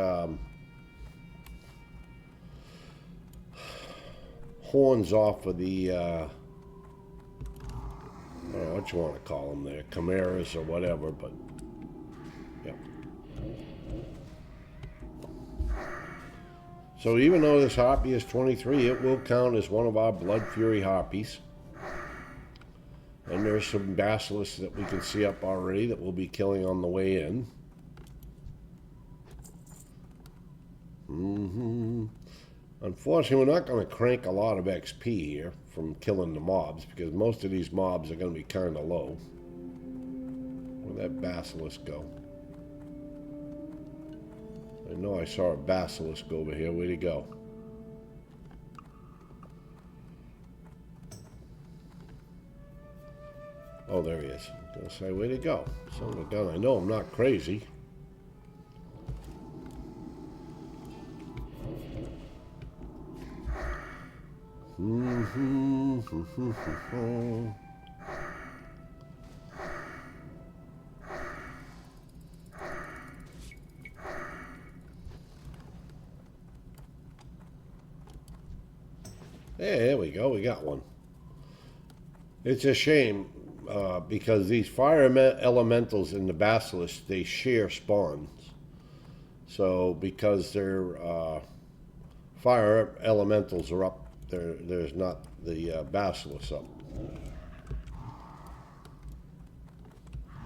horns off of the, I don't know what you want to call them there, chimeras or whatever, but, yeah. So even though this harpy is 23, it will count as one of our Blood Fury harpies. And there's some basilisks that we can see up already that we'll be killing on the way in. Unfortunately, we're not going to crank a lot of XP here from killing the mobs, because most of these mobs are going to be kind of low. Where'd that basilisk go? I know I saw a basilisk over here. Where'd he go? Oh, there he is. I was going to say, where'd he go? Son of a gun. I know I'm not crazy. There we go. We got one. It's a shame because these fire elementals and the basilisk, they share spawns. So because their fire elementals are up, there's not the basilisk up.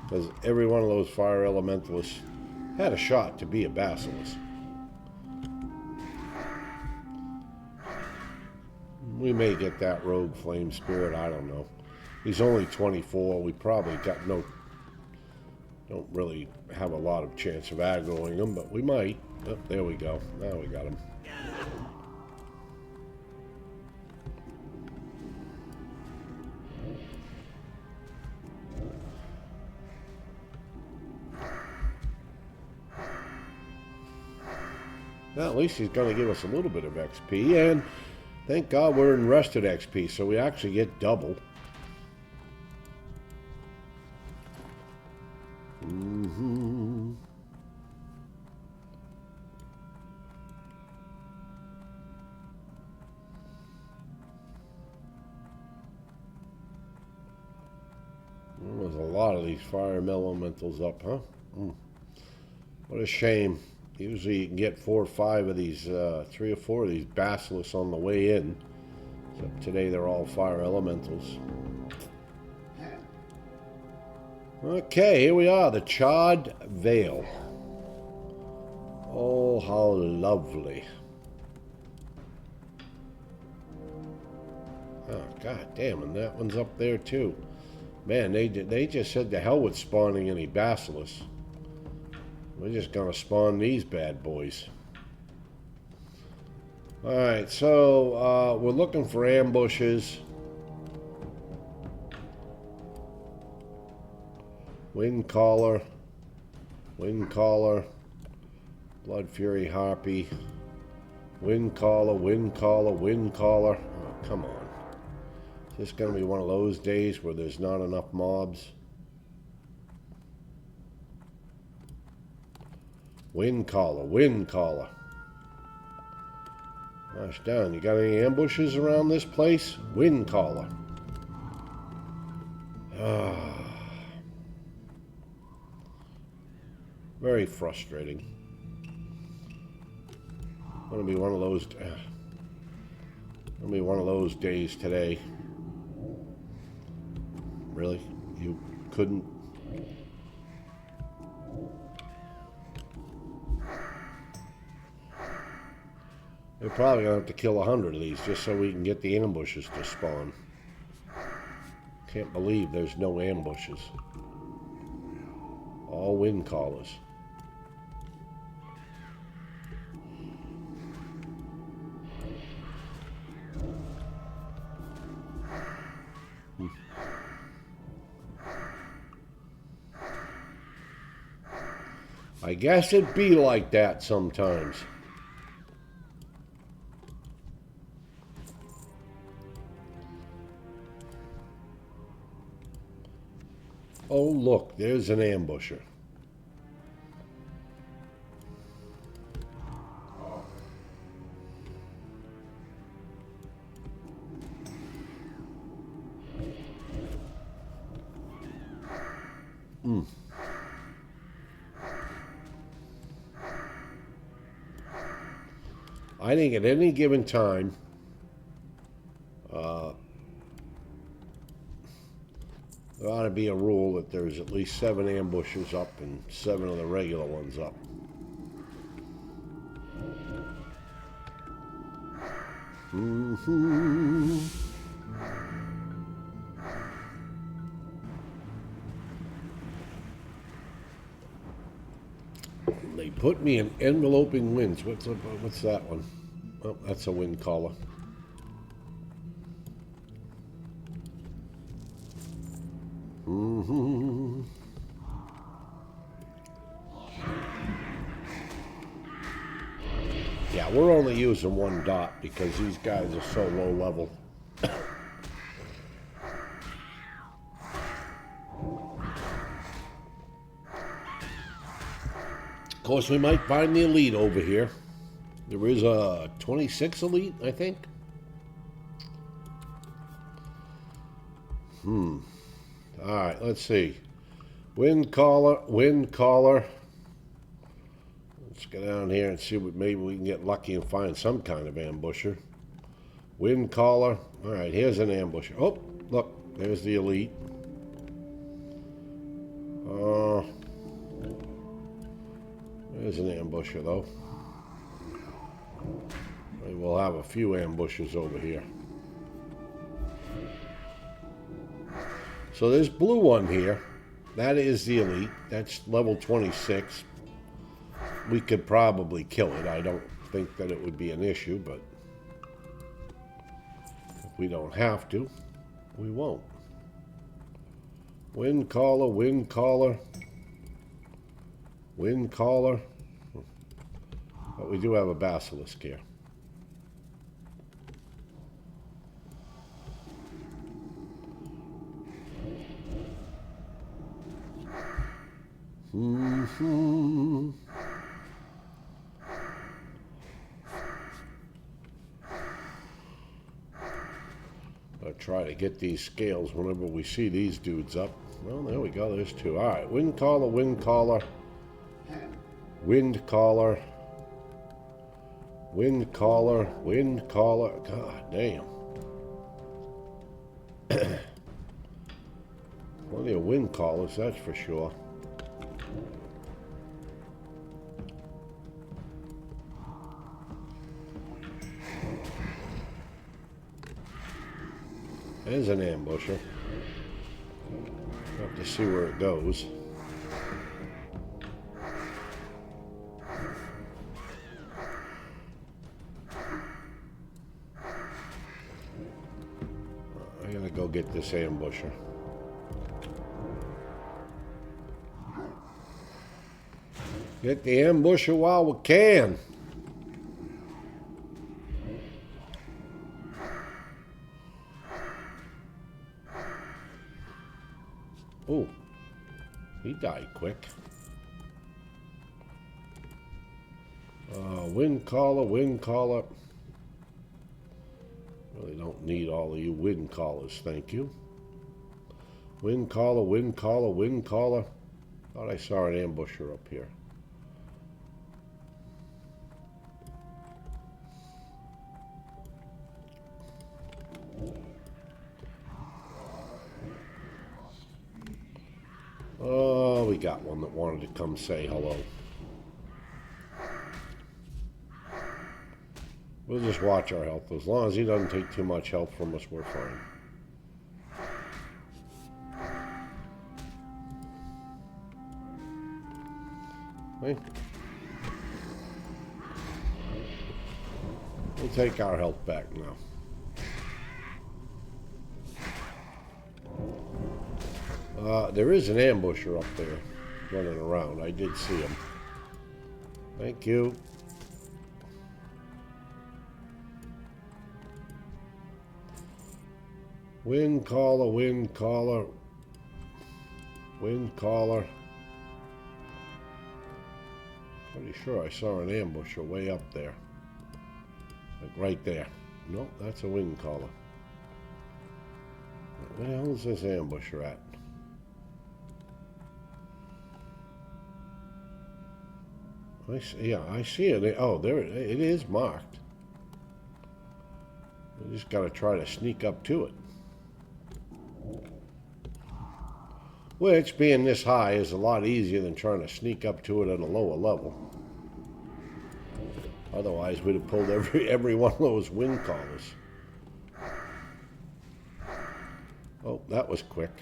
Because every one of those fire elementalists had a shot to be a basilisk. We may get that rogue flame spirit, I don't know. He's only 24, we probably don't really have a lot of chance of aggroing him, but we might. Oh, there we go, now we got him. Well, at least he's going to give us a little bit of XP, and thank God we're in rested XP, so we actually get double. There's a lot of these fire elementals up, huh? What a shame. Usually you can get 4 or 5 of these, 3 or 4 of these basilisks on the way in. Except today they're all fire elementals. Okay, here we are, the Chard Veil. Oh, how lovely. Oh, god damn, and that one's up there too. Man, they just said to hell with spawning any basilisks. We're just gonna spawn these bad boys. Alright, so we're looking for ambushes. Wind Caller, Blood Fury Harpy, Wind Caller. Oh, come on. Is this going to be one of those days where there's not enough mobs? Wind Caller. Gosh darn, you got any ambushes around this place? Wind Caller. Very frustrating. Gonna be one of those days today. Really? You couldn't? We're probably gonna have to kill 100 of these just so we can get the ambushes to spawn. Can't believe there's no ambushes. All wind callers. I guess it'd be like that sometimes. Oh, look, there's an ambusher. I think at any given time, there ought to be a rule that there's at least 7 ambushes up and 7 of the regular ones up. They put me in enveloping winds. What's that one? Oh, that's a wind caller. Yeah, we're only using 1 dot because these guys are so low level. Of course, we might find the elite over here. There is a 26 elite, I think. Alright, let's see. Wind caller, wind caller. Let's go down here and see what maybe we can get lucky and find some kind of ambusher. Wind caller. Alright, here's an ambusher. Oh, look, there's the elite. There's an ambusher though. Maybe we'll have a few ambushes over here. So this blue one here, that is the elite. That's level 26. We could probably kill it. I don't think that it would be an issue, but if we don't have to, we won't. Wind caller, wind caller, wind caller. But we do have a basilisk here. I'll try to get these scales whenever we see these dudes up. Well, there we go. There's 2. All right, wind caller, wind caller, wind caller, wind caller, wind caller. God damn. Plenty of wind callers, that's for sure. There's an ambusher. Have to see where it goes. I'm gonna go get this ambusher. Get the ambusher while we can. Oh, he died quick. Wind caller, wind caller. Really don't need all of you wind callers, thank you. Wind caller, wind caller, wind caller. Thought I saw an ambusher up here. Oh, we got one that wanted to come say hello. We'll just watch our health. As long as he doesn't take too much health from us, we're fine. Okay. We'll take our health back now. There is an ambusher up there running around. I did see him. Thank you. Wind caller, wind caller, wind caller. Pretty sure I saw an ambusher way up there. Like right there. Nope, that's a wind caller. Where the hell is this ambusher at? I see, yeah, I see it. Oh, there it is marked. I just got to try to sneak up to it. Which, being this high, is a lot easier than trying to sneak up to it at a lower level. Otherwise, we'd have pulled every one of those wind callers. Oh, that was quick.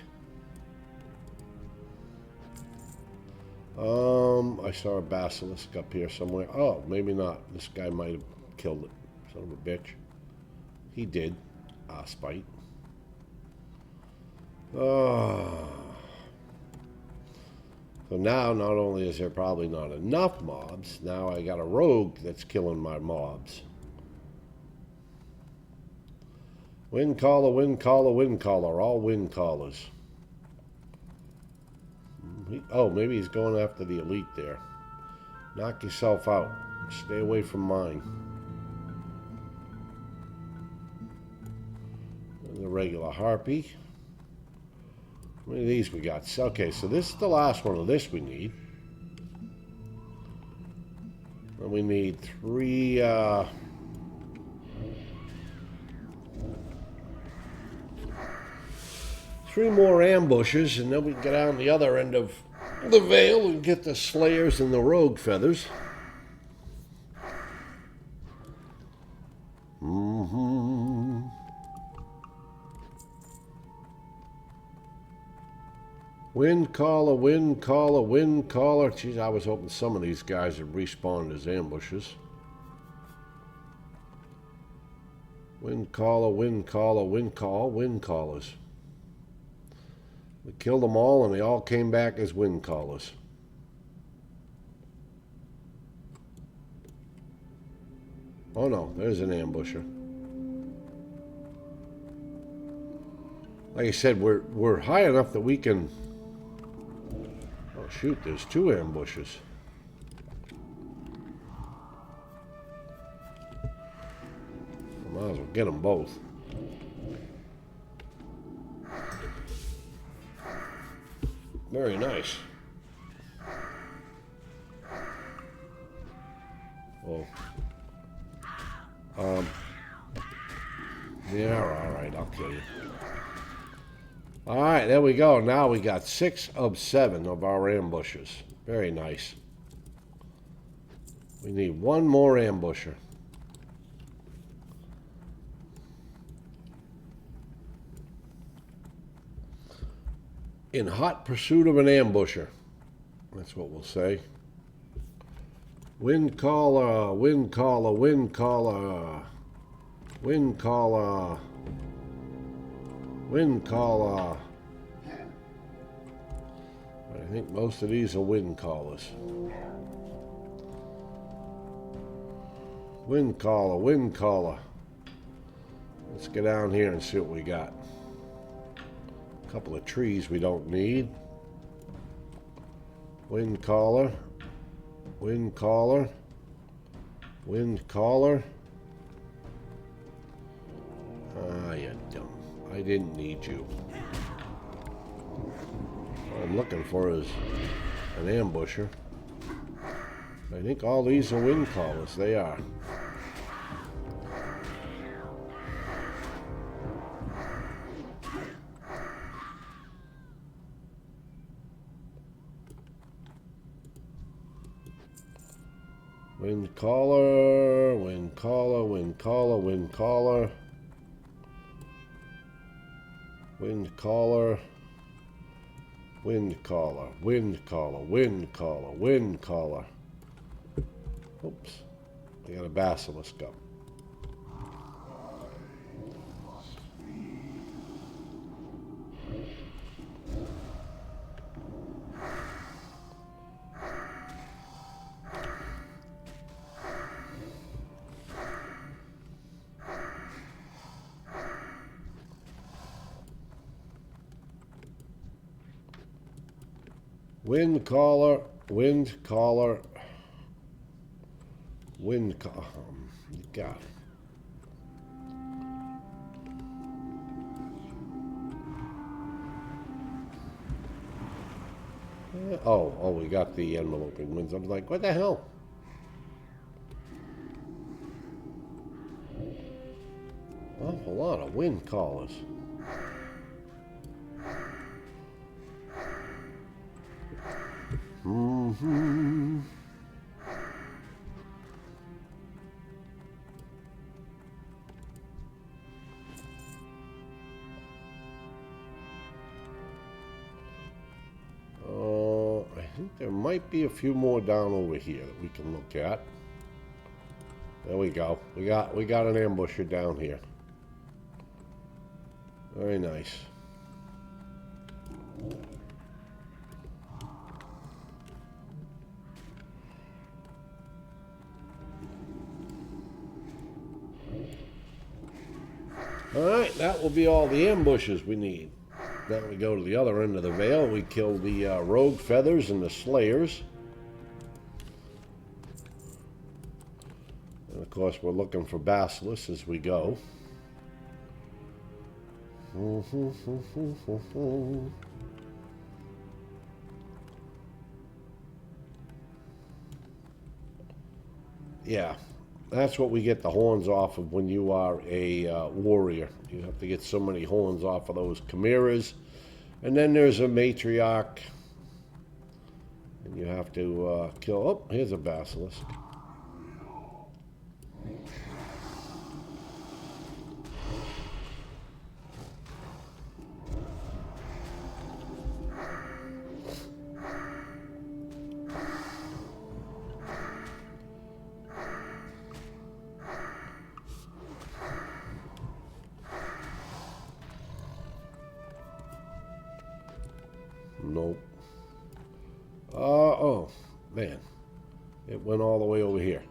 I saw a basilisk up here somewhere. Oh, maybe not. This guy might have killed it. Son of a bitch. He did. Spite. Oh. So now, not only is there probably not enough mobs, now I got a rogue that's killing my mobs. Wind caller, wind caller, wind caller. All wind callers. Oh, maybe he's going after the elite there. Knock yourself out. Stay away from mine. And the regular harpy. How many of these we got? Okay, so this is the last one of this we need. And we need three more ambushes, and then we can get on the other end of the Vale and get the Slayers and the Rogue Feathers. Wind caller, wind caller, wind caller. Geez, I was hoping some of these guys would respawn as ambushes. Wind caller, wind caller, wind call, wind callers. We killed them all, and they all came back as wind callers. Oh no, there's an ambusher. Like I said, we're high enough that we can... Oh shoot, there's two ambushes. I might as well get them both. Very nice. Oh. Yeah, all right, I'll kill you. All right, there we go. Now we got 6 of 7 of our ambushes. Very nice. We need one more ambusher. In hot pursuit of an ambusher. That's what we'll say. Wind caller, wind caller, wind caller, wind caller, wind caller. I think most of these are wind callers. Wind caller, wind caller. Let's get down here and see what we got. A couple of trees we don't need. Wind caller, wind caller, wind caller. Ah, you dumb. I didn't need you. All I'm looking for is an ambusher. I think all these are wind callers. They are. Wind caller, wind caller, wind caller, wind caller. Wind caller, wind caller, wind caller, wind caller, wind caller. Oops, I got a basilisk up. Wind caller, wind caller, wind caller. You got it. Oh, we got the enveloping winds. I was like, what the hell? awful lot of wind callers. Mm-hmm. I think there might be a few more down over here that we can look at. There we go. We got an ambusher down here. Very nice. Alright, that will be all the ambushes we need. Then we go to the other end of the Vale. We kill the rogue feathers and the slayers. And of course, we're looking for Basilisk as we go. Yeah, that's what we get the horns off of when you are a warrior. You have to get so many horns off of those chimeras. And then there's a matriarch. And you have to kill... Oh, here's a basilisk. Nope. Oh, man. It went all the way over here.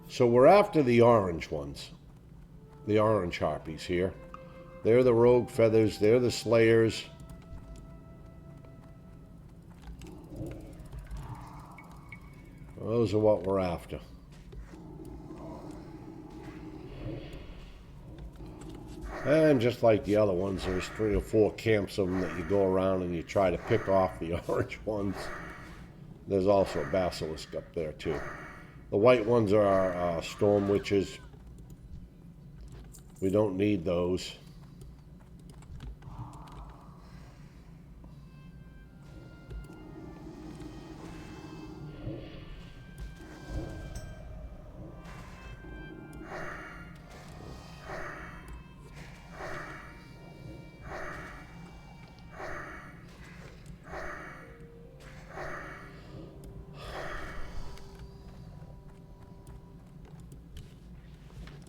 So we're after the orange ones. The orange harpies here. They're the rogue feathers. They're the slayers. Those are what we're after. And just like the other ones, there's 3 or 4 camps of them that you go around and you try to pick off the orange ones. There's also a basilisk up there too. The white ones are storm witches. We don't need those.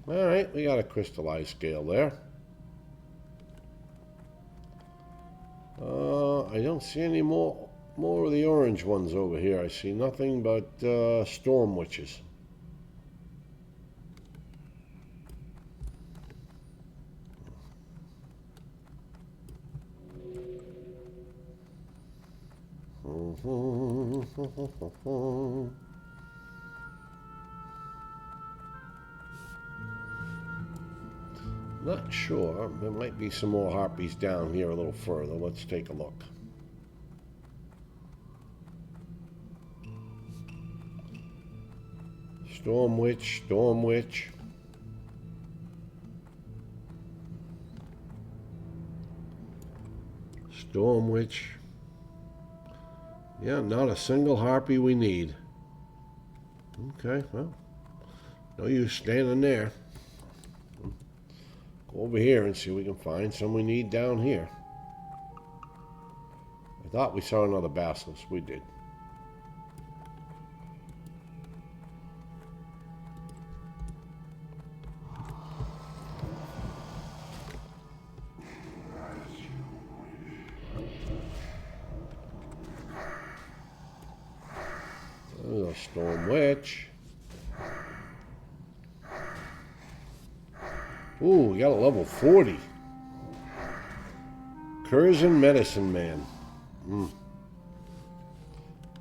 All right, we got a crystallized scale there. I don't see any more of the orange ones over here. I see nothing but storm witches. Not sure. There might be some more harpies down here a little further. Let's take a look. Storm Witch, Storm Witch. Storm Witch. Yeah, not a single harpy we need. Okay, well, no use standing there. Go over here and see if we can find some we need down here. I thought we saw another basilisk. We did. There's a storm witch. Ooh, we got a level 40. Curzon Medicine Man.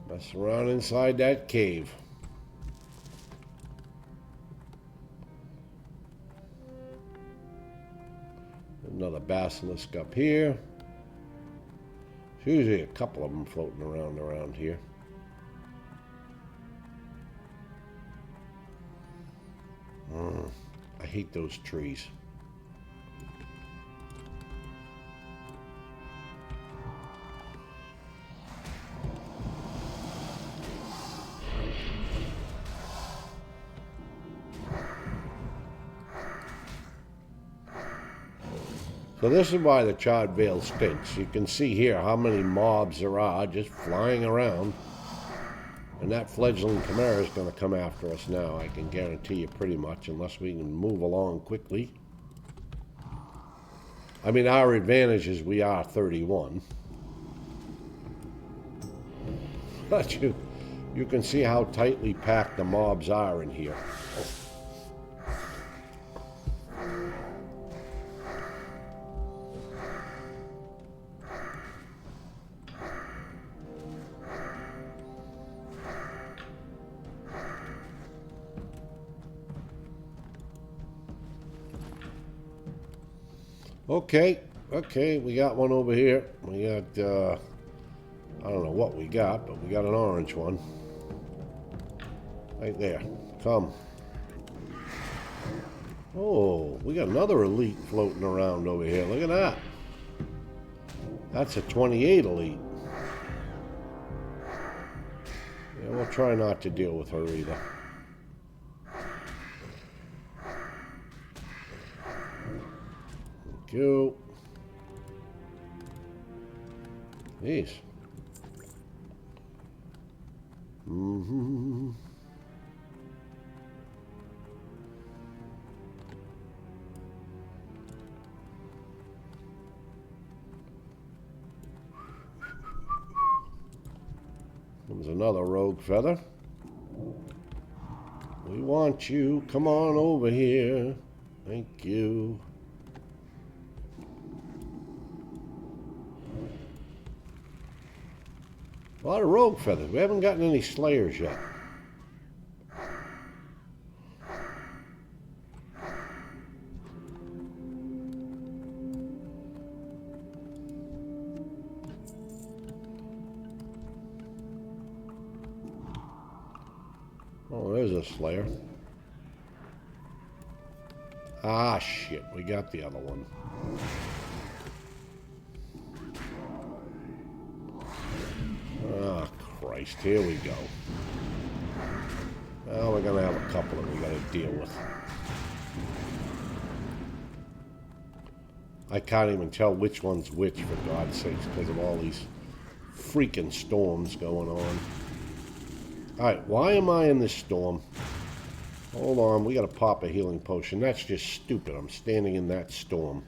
Mess around inside that cave. Another basilisk up here. There's usually a couple of them floating around here. I hate those trees. So this is why the Chard Veil stinks. You can see here how many mobs there are just flying around. And that fledgling Chimera is going to come after us now, I can guarantee you pretty much, unless we can move along quickly. I mean, our advantage is we are 31. But you can see how tightly packed the mobs are in here. Okay, we got one over here. We got, I don't know what we got, but we got an orange one. Right there. Come. Oh, we got another elite floating around over here. Look at that. That's a 28 elite. Yeah, we'll try not to deal with her either. Thank you. Jeez. Mm-hmm. There's another rogue feather. We want you. Come on over here. Thank you. A lot of rogue feathers. We haven't gotten any slayers yet. Oh, there's a slayer. Ah, shit. We got the other one. Ah, Christ. Here we go. Well, we're going to have a couple that we got to deal with. I can't even tell which one's which, for God's sakes, because of all these freaking storms going on. Alright, why am I in this storm? Hold on, we got to pop a healing potion. That's just stupid. I'm standing in that storm.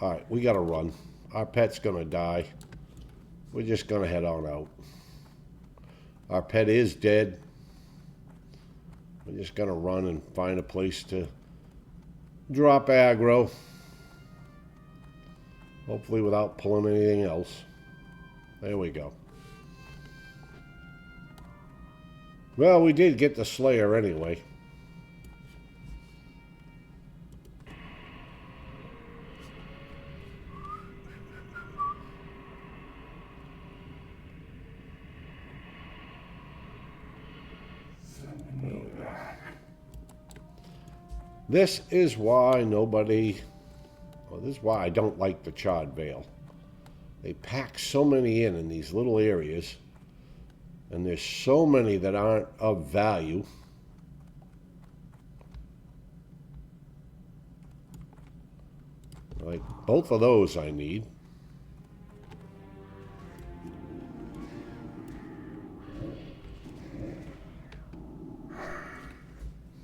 Alright, we got to run. Our pet's going to die. We're just going to head on out. Our pet is dead. We're just going to run and find a place to drop aggro. Hopefully without pulling anything else. There we go. Well, we did get the Slayer anyway. This is why nobody... Well, this is why I don't like the Chard Veil. They pack so many in these little areas. And there's so many that aren't of value. Like both of those I need.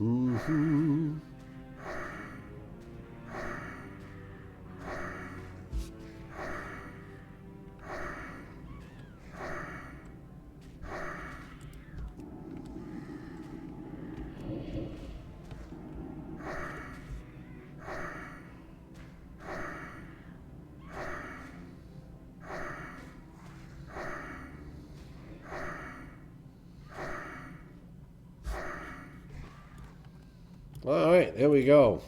Mm-hmm. All right, there we go.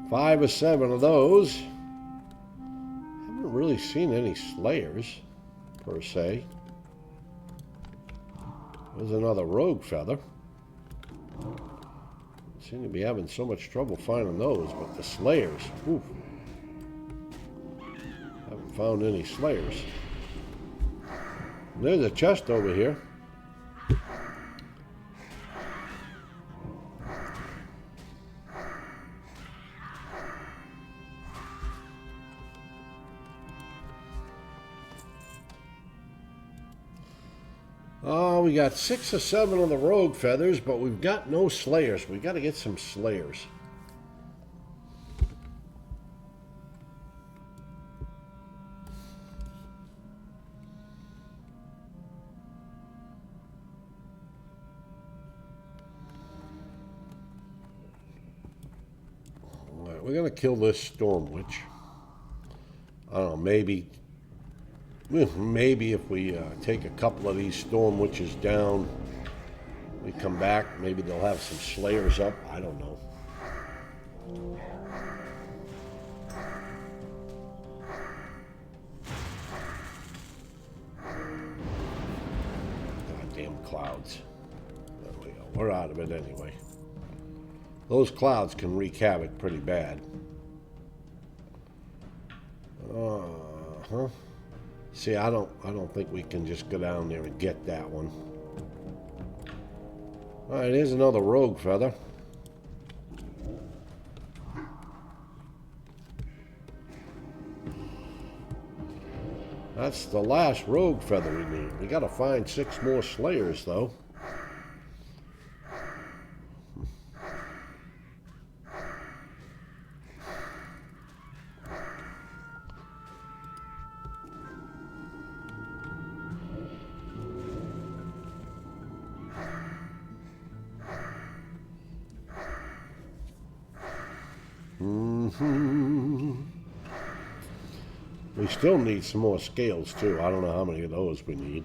5 or 7 of those. Haven't really seen any Slayers, per se. There's another Rogue Feather. Seem to be having so much trouble finding those, but the Slayers, whew. Haven't found any Slayers. There's a chest over here. we got 6 or 7 of the rogue feathers, but we've got no slayers. We got to get some slayers. All right, we're going to kill this storm witch. I don't know, maybe if we take a couple of these storm witches down, we come back, maybe they'll have some slayers up. I don't know. Goddamn clouds. There we go. We're out of it anyway. Those clouds can wreak havoc pretty bad. Uh-huh. See, I don't think we can just go down there and get that one. All right, here's another rogue feather. That's the last rogue feather we need. We got to find 6 more slayers, though. We still need some more scales too. I don't know how many of those we need.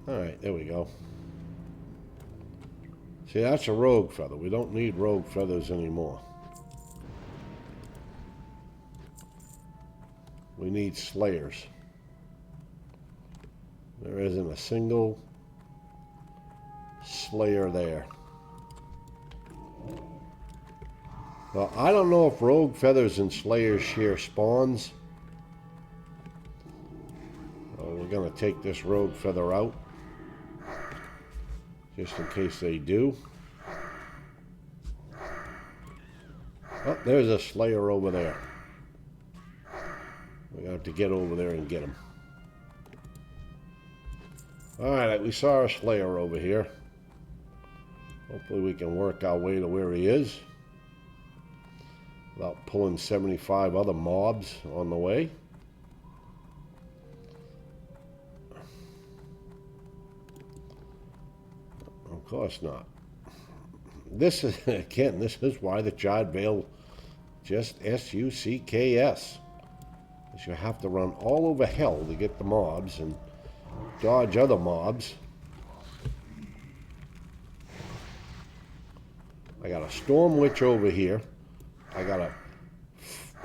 Alright, there we go. See, that's a rogue feather. We don't need rogue feathers anymore. We need slayers. There isn't a single slayer there. Well, I don't know if rogue feathers and slayers share spawns. We're going to take this rogue feather out, just in case they do. Oh, there's a slayer over there. We're going to have to get over there and get him. Alright, we saw a slayer over here. Hopefully we can work our way to where he is without pulling 75 other mobs on the way. Of course not. This is, again, this is why the Chard Veil just S-U-C-K-S. You have to run all over hell to get the mobs and dodge other mobs. I got a Storm Witch over here. I got a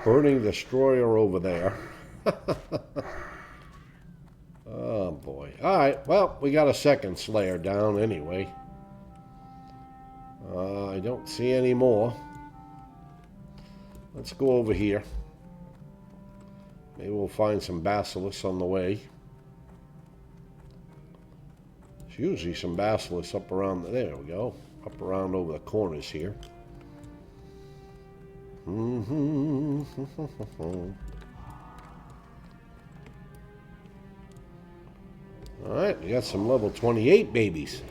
Burning Destroyer over there. Oh boy. Alright, well, we got a second Slayer down anyway. I don't see any more. Let's go over here. Maybe we'll find some Basilisks on the way. There's usually some Basilisks up around, there we go, up around over the corners here. Alright, we got some level 28 babies.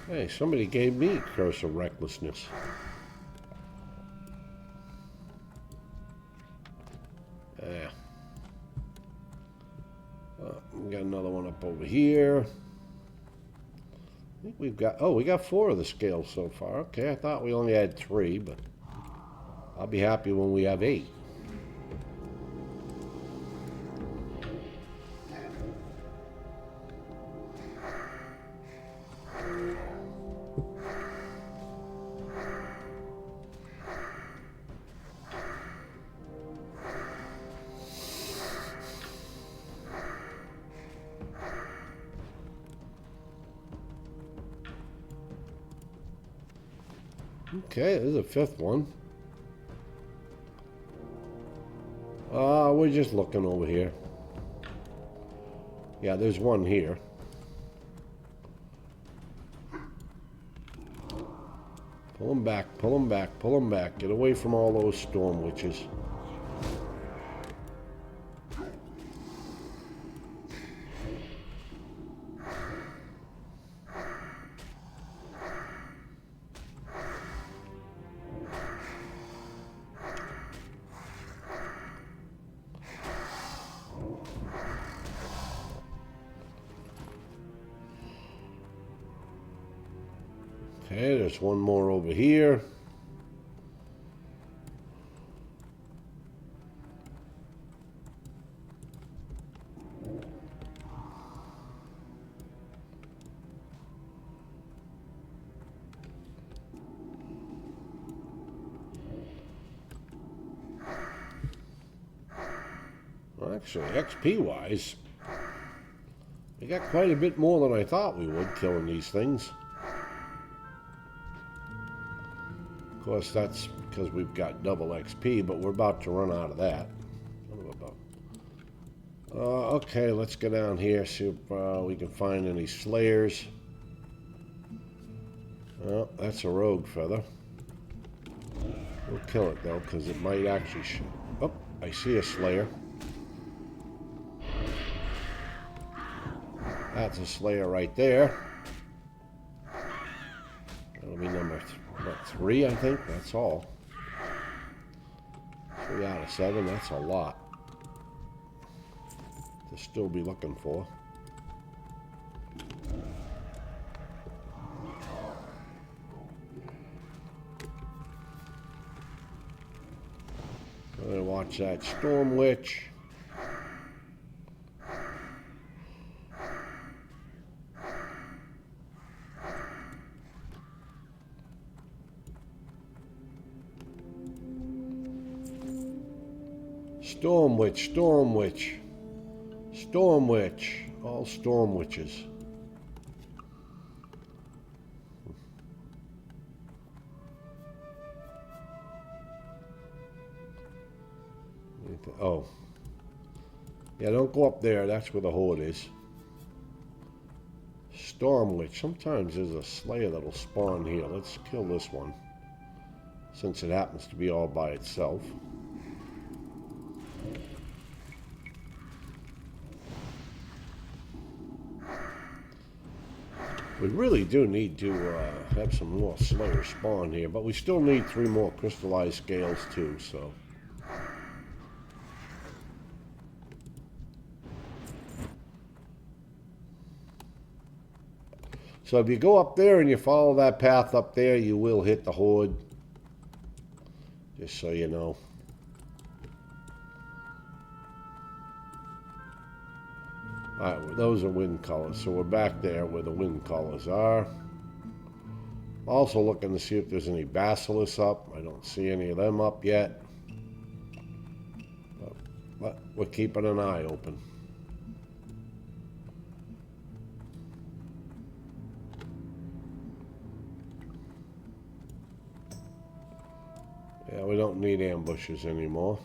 Hey, somebody gave me Curse of Recklessness. Yeah. We got another one up over here. I think we've got, oh, we got 4 of the scales so far. Okay, I thought we only had 3, but I'll be happy when we have 8. Okay, there's a 5th one. We're just looking over here. Yeah, there's one here. Pull them back, pull them back, pull them back. Get away from all those storm witches. Okay, there's one more over here. Well, actually, XP-wise, we got quite a bit more than I thought we would killing these things. Of course, that's because we've got double XP, but we're about to run out of that. Okay, let's go down here, see if we can find any slayers. Oh, that's a rogue feather. We'll kill it, though, because it might actually... Oh, I see a slayer. That's a slayer right there. That'll be number 3, I think. That's all. 3 out of 7. That's a lot to still be looking for. I'm gonna watch that storm witch. Storm witch, storm witch, storm witch, all storm witches. Oh. Yeah, don't go up there. That's where the horde is. Storm witch. Sometimes there's a slayer that'll spawn here. Let's kill this one, since it happens to be all by itself. We really do need to have some more Slayer spawn here, but we still need 3 more crystallized scales too, so. So if you go up there and you follow that path up there, you will hit the horde. Just so you know. Alright, those are wind colors, so we're back there where the wind colors are. Also looking to see if there's any basilisks up. I don't see any of them up yet. But we're keeping an eye open. Yeah, we don't need ambushes anymore.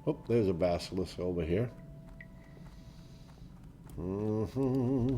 Oh, there's a basilisk over here. Mm-hmm.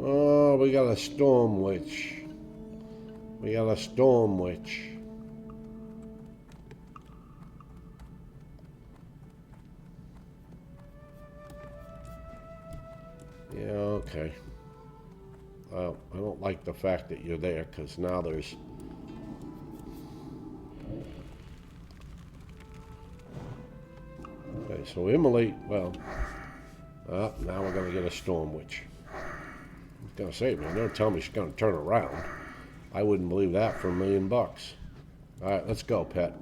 Oh, we got a storm witch. We got a storm witch. Yeah, okay. Well, I don't like the fact that you're there, because now there's... Okay, so immolate, well... now we're going to get a storm witch. I was going to say, man, don't tell me she's going to turn around. I wouldn't believe that for $1 million. Alright, let's go, pet.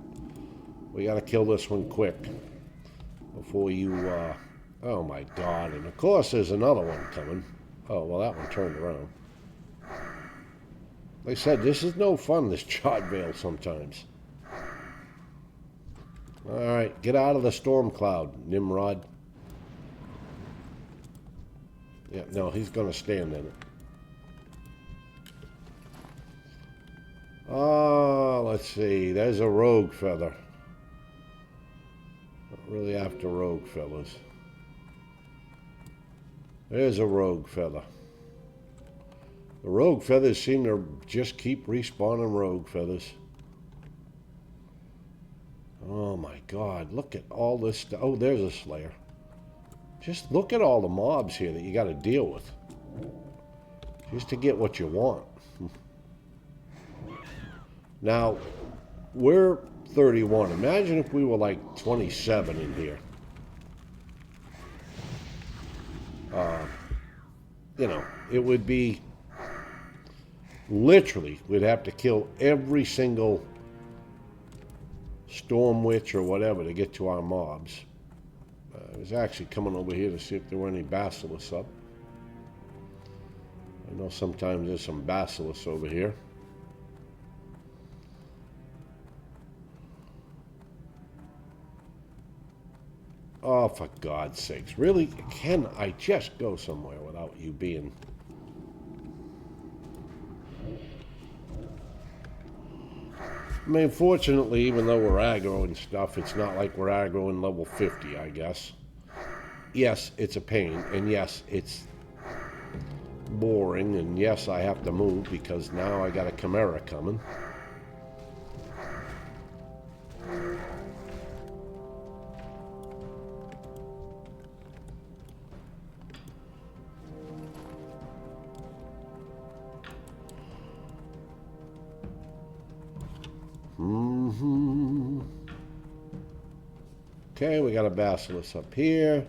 We got to kill this one quick. Before you, oh my god, and of course there's another one coming. Oh, well that one turned around. Like I said, this is no fun, this Chard Veil sometimes. Alright, get out of the storm cloud, Nimrod. Yeah, no, he's gonna stand in it. Oh, let's see. There's a rogue feather. Not really after rogue feathers. There's a rogue feather. The rogue feathers seem to just keep respawning rogue feathers. Oh my god, look at all this stuff. Oh, there's a slayer. Just look at all the mobs here that you got to deal with. Just to get what you want. Now, we're 31. Imagine if we were like 27 in here. You know, it would be literally, we'd have to kill every single storm witch or whatever to get to our mobs. I was actually coming over here to see if there were any basilisks up. I know sometimes there's some basilisks over here. Oh, for God's sakes. Really? Can I just go somewhere without you being... I mean, fortunately, even though we're aggro and stuff, it's not like we're aggro in level 50, I guess. Yes, it's a pain, and yes, it's boring, and yes, I have to move because now I got a Chimera coming. Okay, we got a basilisk up here.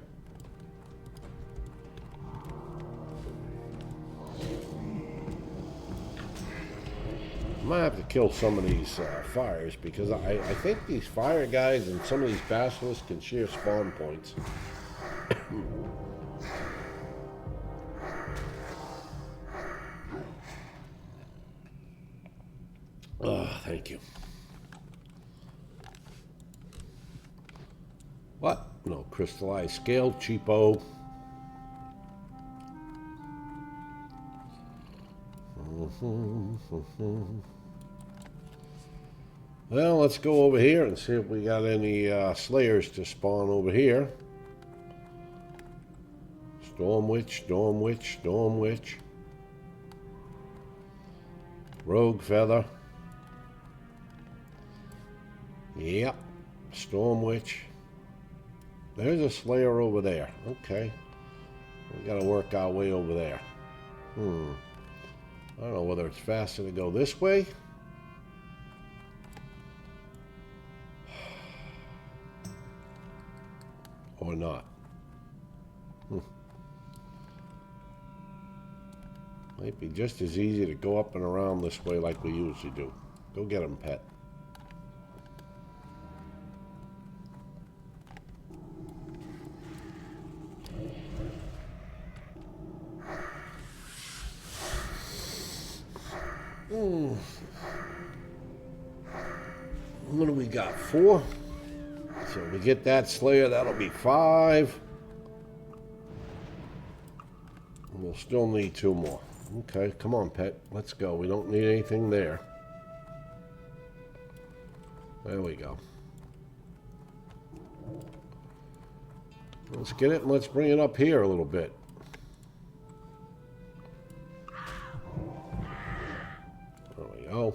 I might have to kill some of these fires because I think these fire guys and some of these basilisks can share spawn points. Thank you. What? No, crystallized scale, cheapo. Well, let's go over here and see if we got any slayers to spawn over here. Storm Witch, Storm Witch, Storm Witch. Rogue Feather. Yep. Storm Witch. There's a slayer over there. Okay. We gotta work our way over there. I don't know whether it's faster to go this way. Or not. Might be just as easy to go up and around this way like we usually do. Go get him, pet. What do we got? 4? So we get that slayer, that'll be 5. We'll still need 2 more. Okay, come on, pet. Let's go. We don't need anything there. There we go. Let's get it and let's bring it up here a little bit. There we go.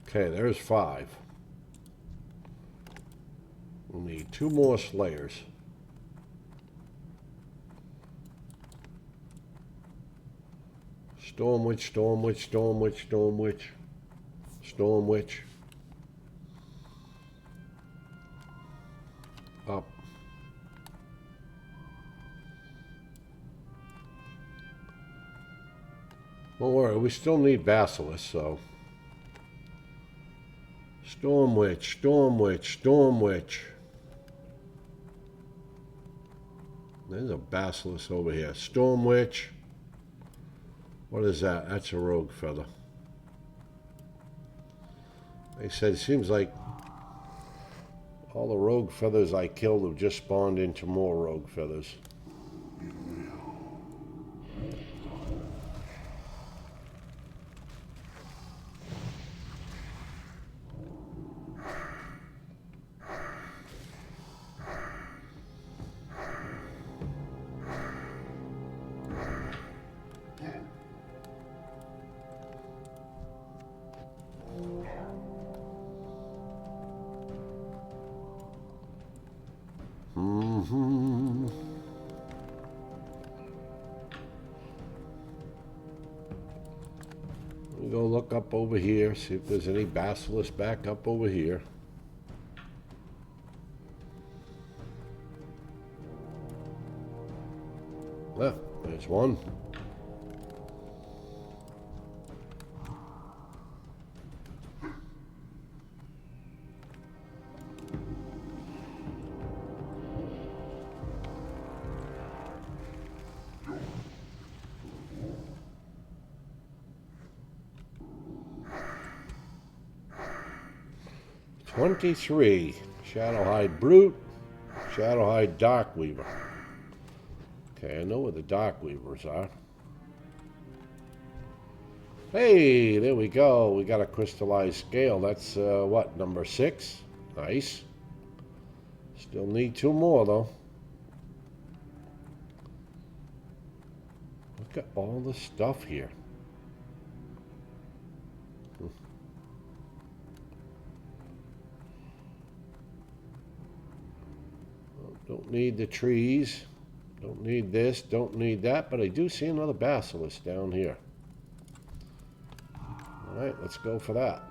Okay, there's 5. We'll need 2 more slayers. Storm Witch, Storm Witch, Storm Witch, Storm Witch, Storm Witch. Up. Don't worry, we still need Basilisk, so... Storm Witch, Storm Witch, Storm Witch. There's a Basilisk over here. Storm Witch. What is that? That's a rogue feather. They said it seems like all the rogue feathers I killed have just spawned into more rogue feathers. Go look up over here, see if there's any basilisk back up over here. Well, there's one. '23 Shadowhide Brute, Shadowhide Darkweaver. Okay, I know where the Darkweavers are. Hey, there we go. We got a crystallized scale. That's what, number 6? Nice. Still need 2 more though. Look at all the stuff here. Don't need the trees. Don't need this. Don't need that. But I do see another basilisk down here. All right, let's go for that.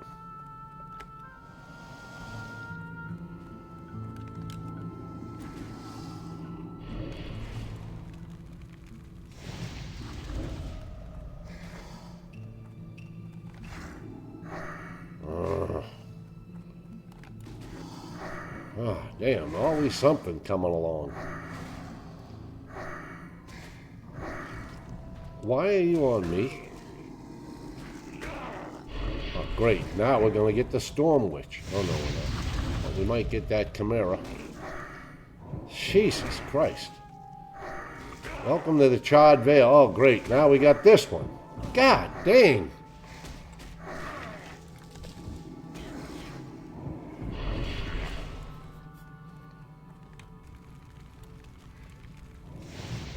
Oh, damn, always something coming along. Why are you on me? Oh, great. Now we're going to get the Storm Witch. Oh, no, we're not. But we might get that Chimera. Jesus Christ. Welcome to the Chard Veil. Oh, great. Now we got this one. God dang.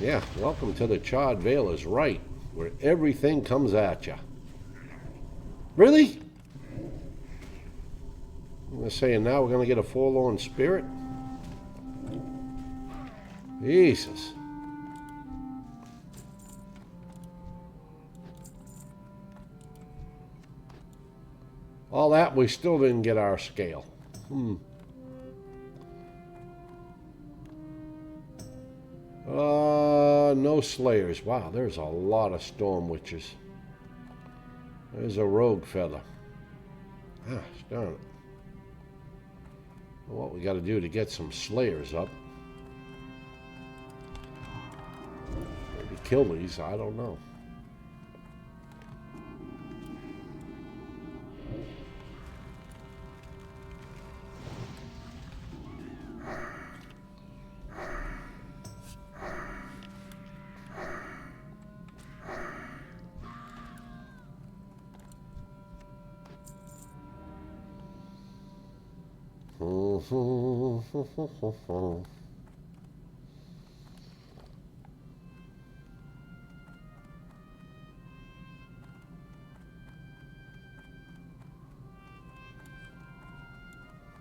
Yeah, welcome to the Chard Veil is right, where everything comes at you. Really? I'm saying now we're going to get a forlorn spirit? Jesus. All that, we still didn't get our scale. No slayers. Wow, there's a lot of storm witches. There's a rogue feather. Ah, darn it. Well, what we got to do to get some slayers up? Maybe kill these, I don't know.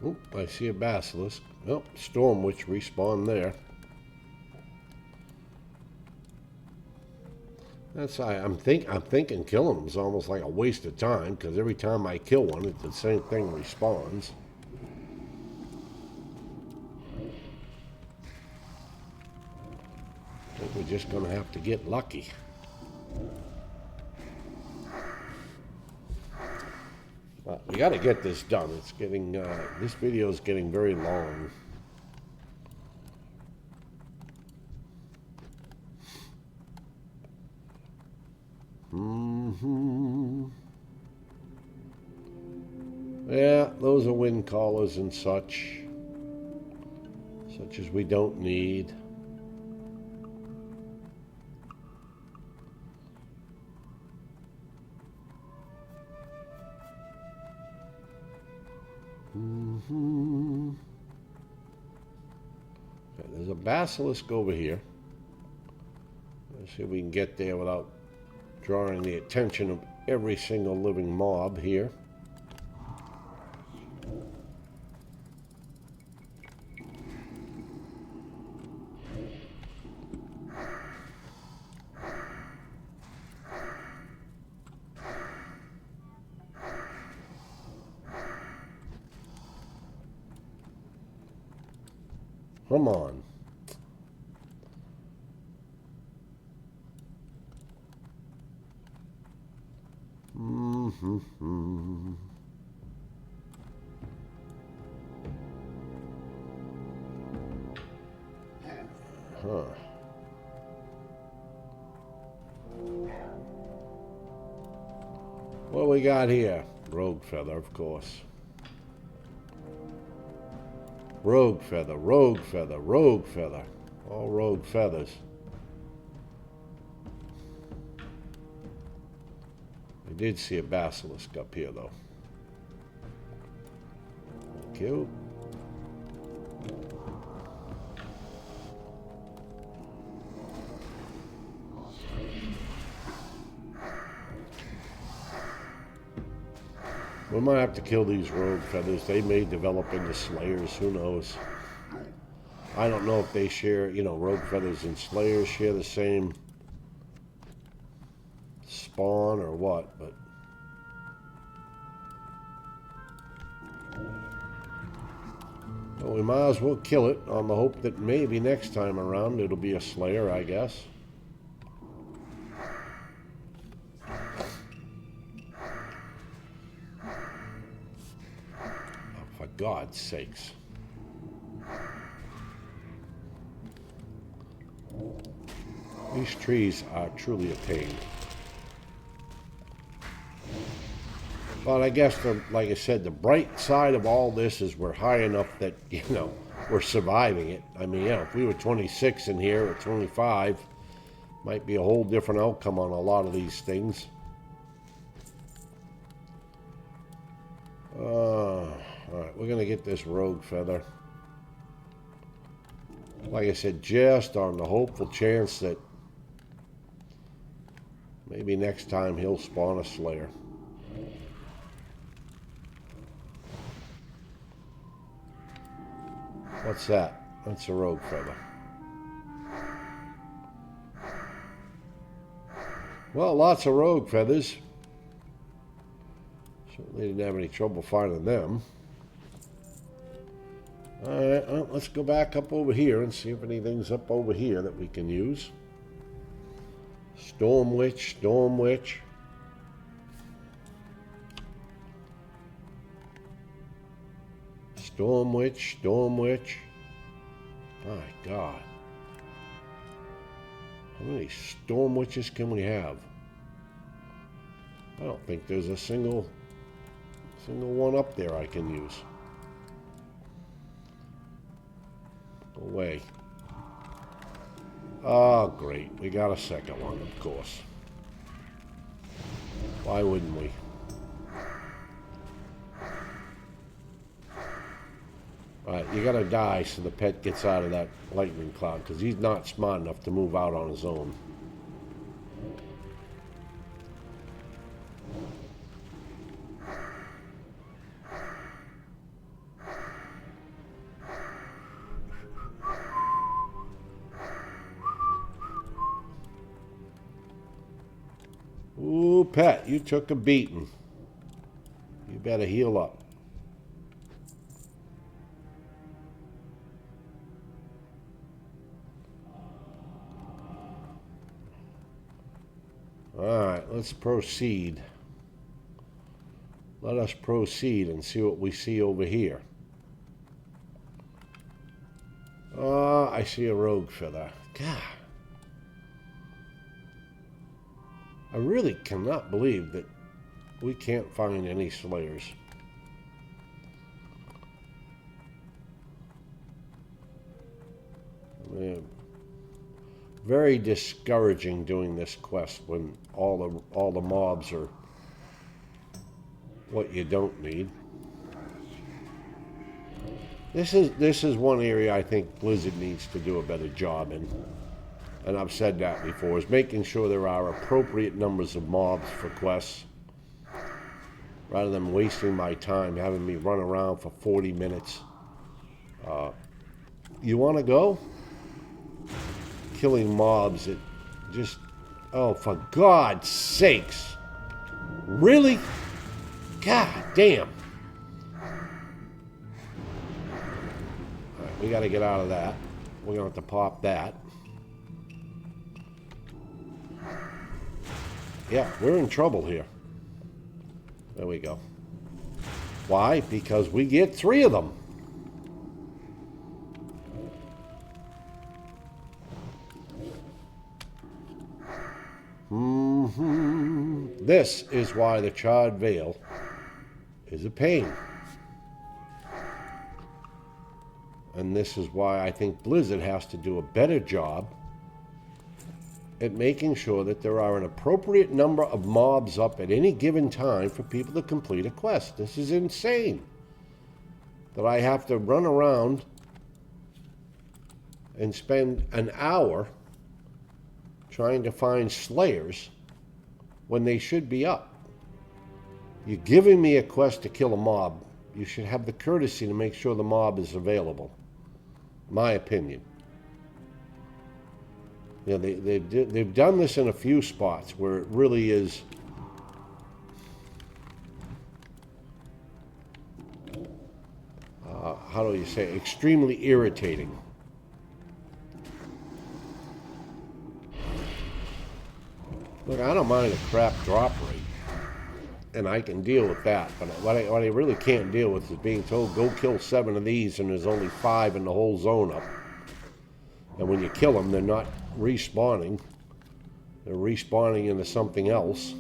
Oop, I see a basilisk. Oh, storm witch respawned there. That's I'm thinking killing them is almost like a waste of time because every time I kill one, it's the same thing respawns. I think we're just going to have to get lucky. But we got to get this done. It's getting, this video is getting very long. Yeah, those are wind collars and such as we don't need. Okay, there's a basilisk over here. Let's see if we can get there without drawing the attention of every single living mob here. Come on. Huh. What we got here? Rogue feather, of course. Rogue feather, rogue feather, rogue feather. All rogue feathers. I did see a basilisk up here, though. Thank you. We might have to kill these rogue feathers. They may develop into slayers. Who knows? I don't know if they share, you know, rogue feathers and slayers share the same spawn or what, but well, we might as well kill it on the hope that maybe next time around it'll be a slayer, I guess. For God's sakes. These trees are truly a pain. But I guess, like I said, the bright side of all this is we're high enough that, you know, we're surviving it. I mean, yeah, if we were 26 in here or 25, might be a whole different outcome on a lot of these things. Alright, we're going to get this rogue feather. Like I said, just on the hopeful chance that maybe next time he'll spawn a slayer. What's that? That's a rogue feather. Well, lots of rogue feathers. Certainly didn't have any trouble finding them. Alright, well, let's go back up over here and see if anything's up over here that we can use. Storm Witch, Storm Witch. Storm Witch, Storm Witch. My God. How many Storm Witches can we have? I don't think there's a single one up there I can use. Go away. Oh, great. We got a second one, of course. Why wouldn't we? Alright, you gotta die so the pet gets out of that lightning cloud, because he's not smart enough to move out on his own. Ooh, pet, you took a beating. You better heal up. Alright, let's proceed. let us proceed and see what we see over here. I see a rogue feather. God. I really cannot believe that we can't find any slayers. Very discouraging doing this quest when all the mobs are what you don't need. This is one area I think Blizzard needs to do a better job in, and I've said that before, is making sure there are appropriate numbers of mobs for quests, rather than wasting my time having me run around for 40 minutes. You want to go? Killing mobs, it just, oh, for God's sakes. Really? God damn. Alright, we got to get out of that. We're going to have to pop that. Yeah, we're in trouble here. There we go. Why? Because we get 3 of them. This is why the Chard Veil is a pain. And this is why I think Blizzard has to do a better job at making sure that there are an appropriate number of mobs up at any given time for people to complete a quest. This is insane. That I have to run around and spend an hour trying to find slayers when they should be up. You're giving me a quest to kill a mob. You should have the courtesy to make sure the mob is available. My opinion. Yeah, they've done this in a few spots where it really is how do you say, extremely irritating. Look, I don't mind a crap drop rate, and I can deal with that, but what I really can't deal with is being told, go kill 7 of these, and there's only 5 in the whole zone up. And when you kill them, they're not respawning. They're respawning into something else.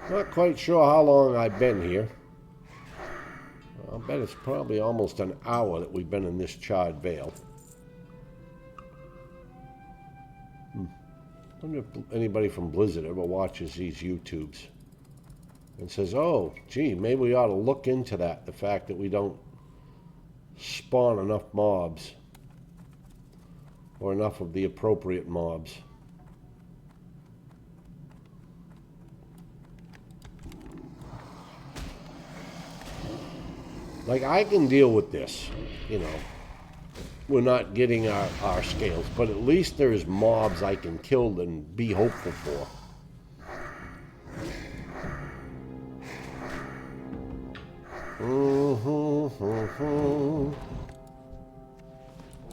Not quite sure how long I've been here. I'll bet it's probably almost an hour that we've been in this Chard Veil. I wonder if anybody from Blizzard ever watches these YouTubes and says, oh, gee, maybe we ought to look into that, the fact that we don't spawn enough mobs or enough of the appropriate mobs. Like, I can deal with this, you know. We're not getting our scales, but at least there's mobs I can kill and be hopeful for.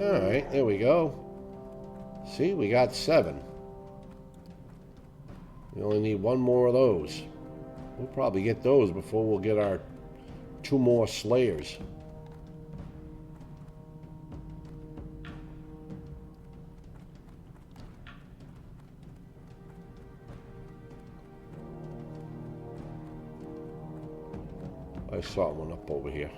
Alright, there we go. See, we got 7. We only need 1 more of those. We'll probably get those before we'll get our 2 more slayers. I saw one up over here.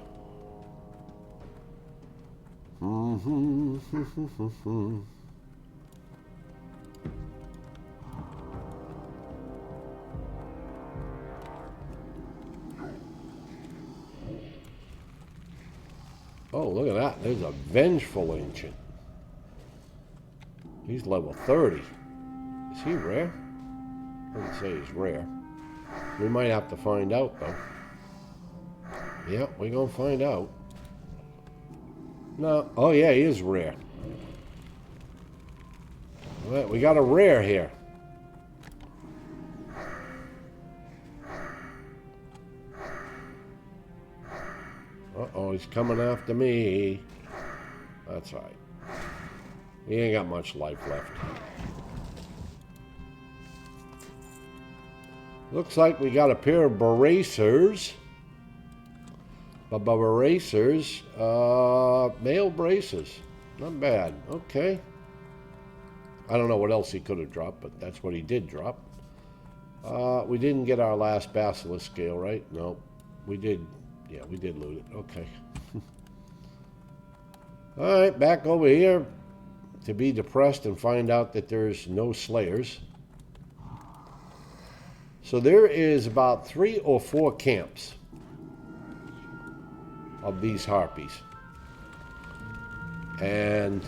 Oh, look at that. There's a Vengeful Ancient. He's level 30. Is he rare? Doesn't say he's rare. We might have to find out, though. Yep, we're going to find out. No. Oh, yeah, he is rare. Well, we got a rare here. Uh-oh, he's coming after me. That's right. He ain't got much life left. Looks like we got a pair of bracers. Bracers. Male braces. Not bad. Okay. I don't know what else he could have dropped, but that's what he did drop. We didn't get our last Basilisk scale, right? No. We did. Yeah, we did loot it. Okay. Alright, back over here to be depressed and find out that there's no Slayers. So there is about 3 or 4 camps of these harpies. And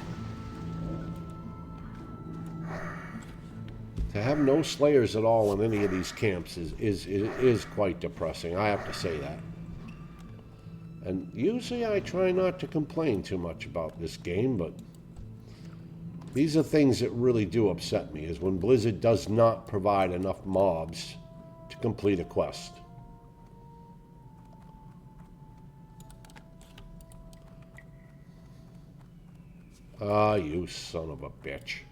to have no Slayers at all in any of these camps is quite depressing. I have to say that. And usually I try not to complain too much about this game, but these are things that really do upset me, is when Blizzard does not provide enough mobs to complete a quest. Ah, you son of a bitch.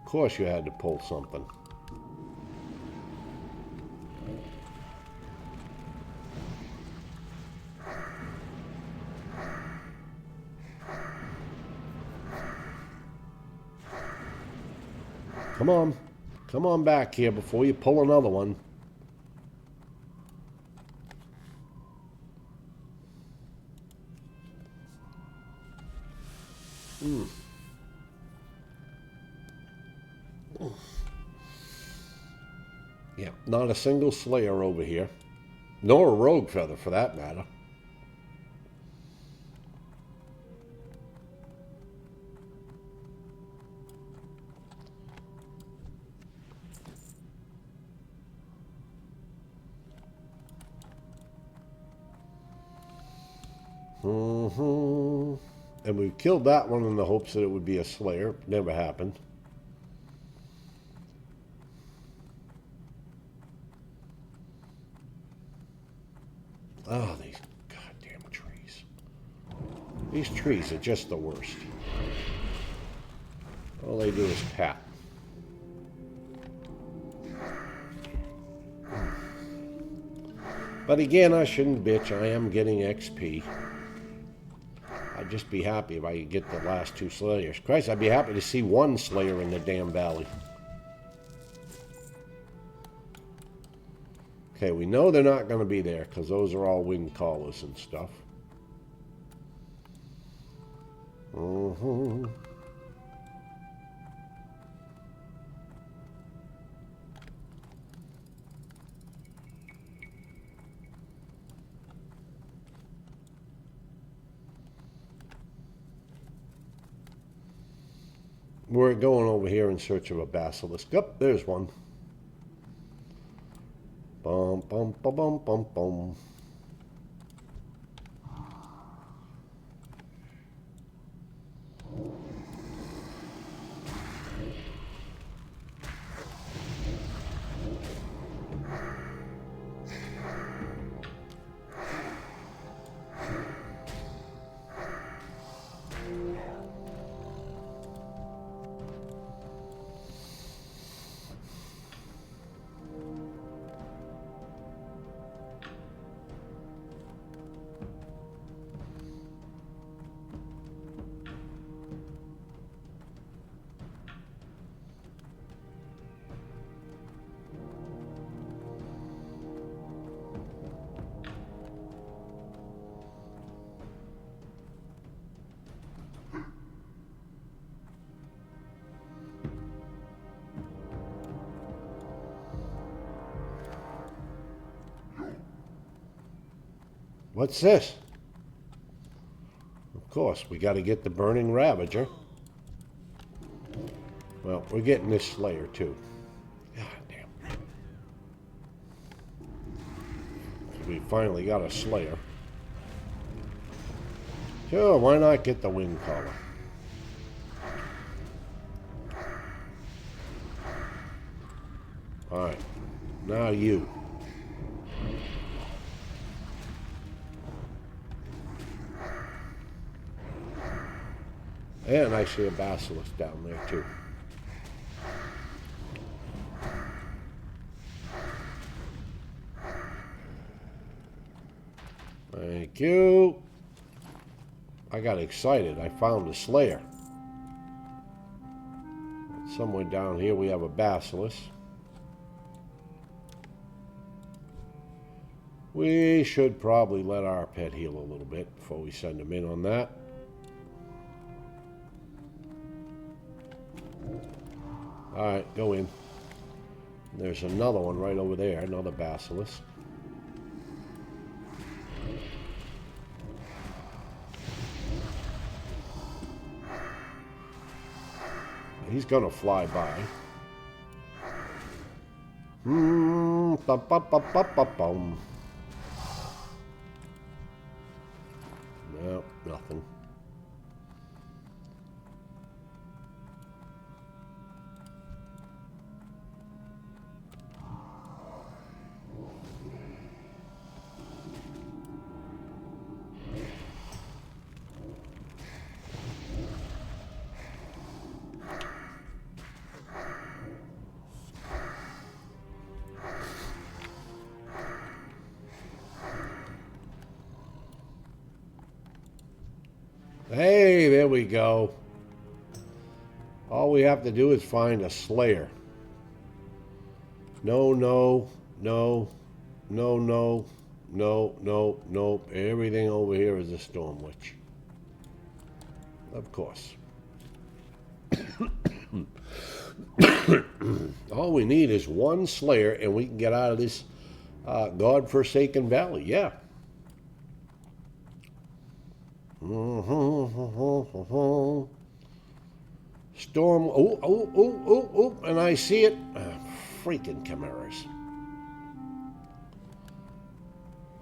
Of course you had to pull something. Come on. Come on back here before you pull another one. Yeah, not a single Slayer over here. Nor a Rogue Feather, for that matter. And we killed that one in the hopes that it would be a Slayer. Never happened. Oh, these goddamn trees. These trees are just the worst. All they do is tap. But again, I shouldn't bitch. I am getting XP. I'd just be happy if I could get the last 2 Slayers. Christ, I'd be happy to see 1 Slayer in the damn valley. Okay, we know they're not going to be there because those are all wind callers and stuff. We're going over here in search of a Basilisk. Yep, there's one. Bum, bum, bum, bum, bum, bum. What's this? Of course, we got to get the Burning Ravager. Well, we're getting this Slayer too. God damn. We finally got a Slayer. Sure, why not get the Wind Caller? Alright, now you. And I see a basilisk down there too. Thank you. I got excited. I found a slayer. Somewhere down here we have a basilisk. We should probably let our pet heal a little bit before we send him in on that. Alright, go in. There's another one right over there, another basilisk. He's gonna fly by. No, nothing. Hey, there we go. All we have to do is find a slayer. No, no, no, no, no, no, no, nope. Everything over here is a storm witch. Of course. All we need is one slayer and we can get out of this God-forsaken valley. Yeah. Storm. Oh, and I see it. Freaking chimeras.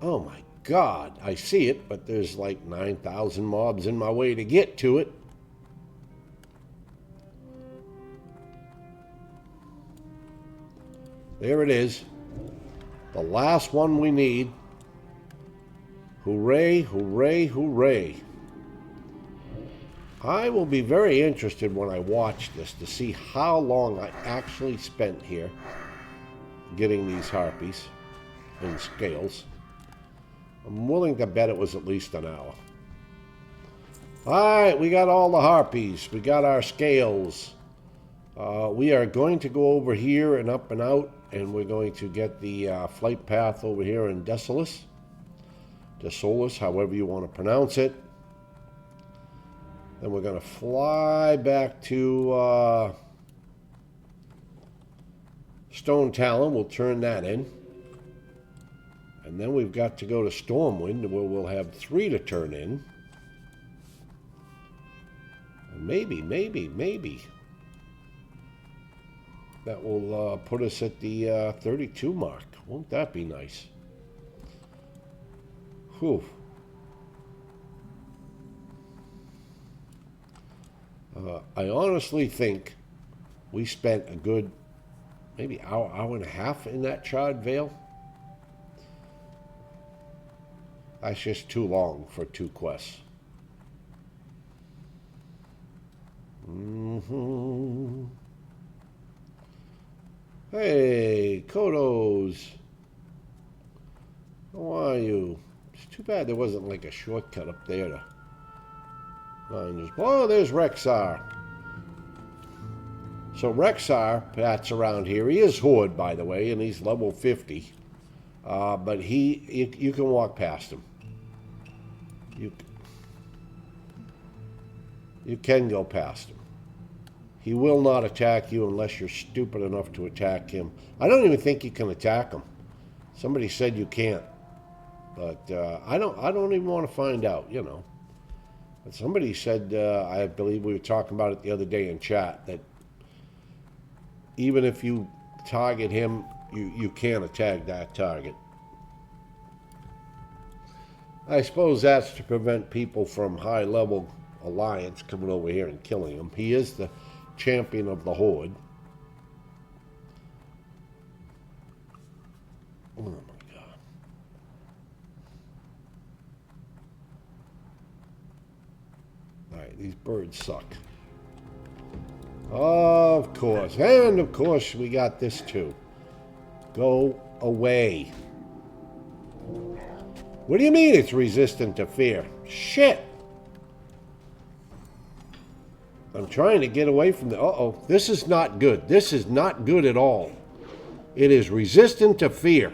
Oh my God. I see it, but there's like 9,000 mobs in my way to get to it. There it is. The last one we need. Hooray, hooray, hooray. I will be very interested when I watch this to see how long I actually spent here getting these harpies and scales. I'm willing to bet it was at least an hour. Alright, we got all the harpies. We got our scales. We are going to go over here and up and out, and we're going to get the flight path over here in Desolace. Desolace, however you want to pronounce it. Then we're going to fly back to Stone Talon. We'll turn that in. And then we've got to go to Stormwind, where we'll have 3 to turn in. And maybe that will put us at the 32 mark. Won't that be nice? Whew. I honestly think we spent a good maybe hour and a half in that Chard Veil. That's just too long for 2 quests. Hey, Kodos. How are you? It's too bad there wasn't like a shortcut up there to find us. Oh, there's Rexar. So Rexar pats around here. He is Horde, by the way, and he's level 50. But you can walk past him. You can go past him. He will not attack you unless you're stupid enough to attack him. I don't even think you can attack him. Somebody said you can't. But I don't even want to find out, you know. But somebody said, I believe we were talking about it the other day in chat, that even if you target him, you can't attack that target. I suppose that's to prevent people from high-level Alliance coming over here and killing him. He is the champion of the Horde. Oh my God. Alright, these birds suck. Of course. And of course, we got this too. Go away. What do you mean it's resistant to fear? Shit. I'm trying to get away from the... Uh-oh. This is not good. This is not good at all. It is resistant to fear.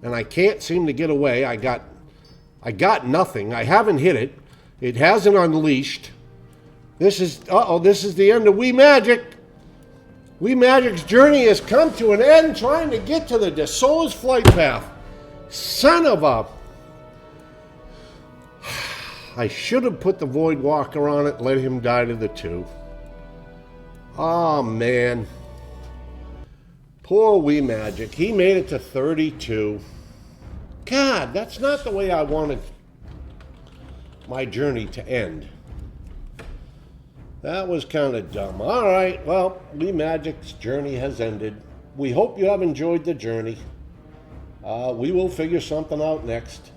And I can't seem to get away. I got nothing. I haven't hit it. It hasn't unleashed. This is... Uh-oh. This is the end of Wee Magic. Wee Magic's journey has come to an end trying to get to the Desolace flight path. Son of a... I should have put the Void Walker on it and let him die to the 2. Oh, man. Poor Wee Magic. He made it to 32. God, that's not the way I wanted my journey to end. That was kind of dumb. All right, well, Wee Magic's journey has ended. We hope you have enjoyed the journey. We will figure something out next.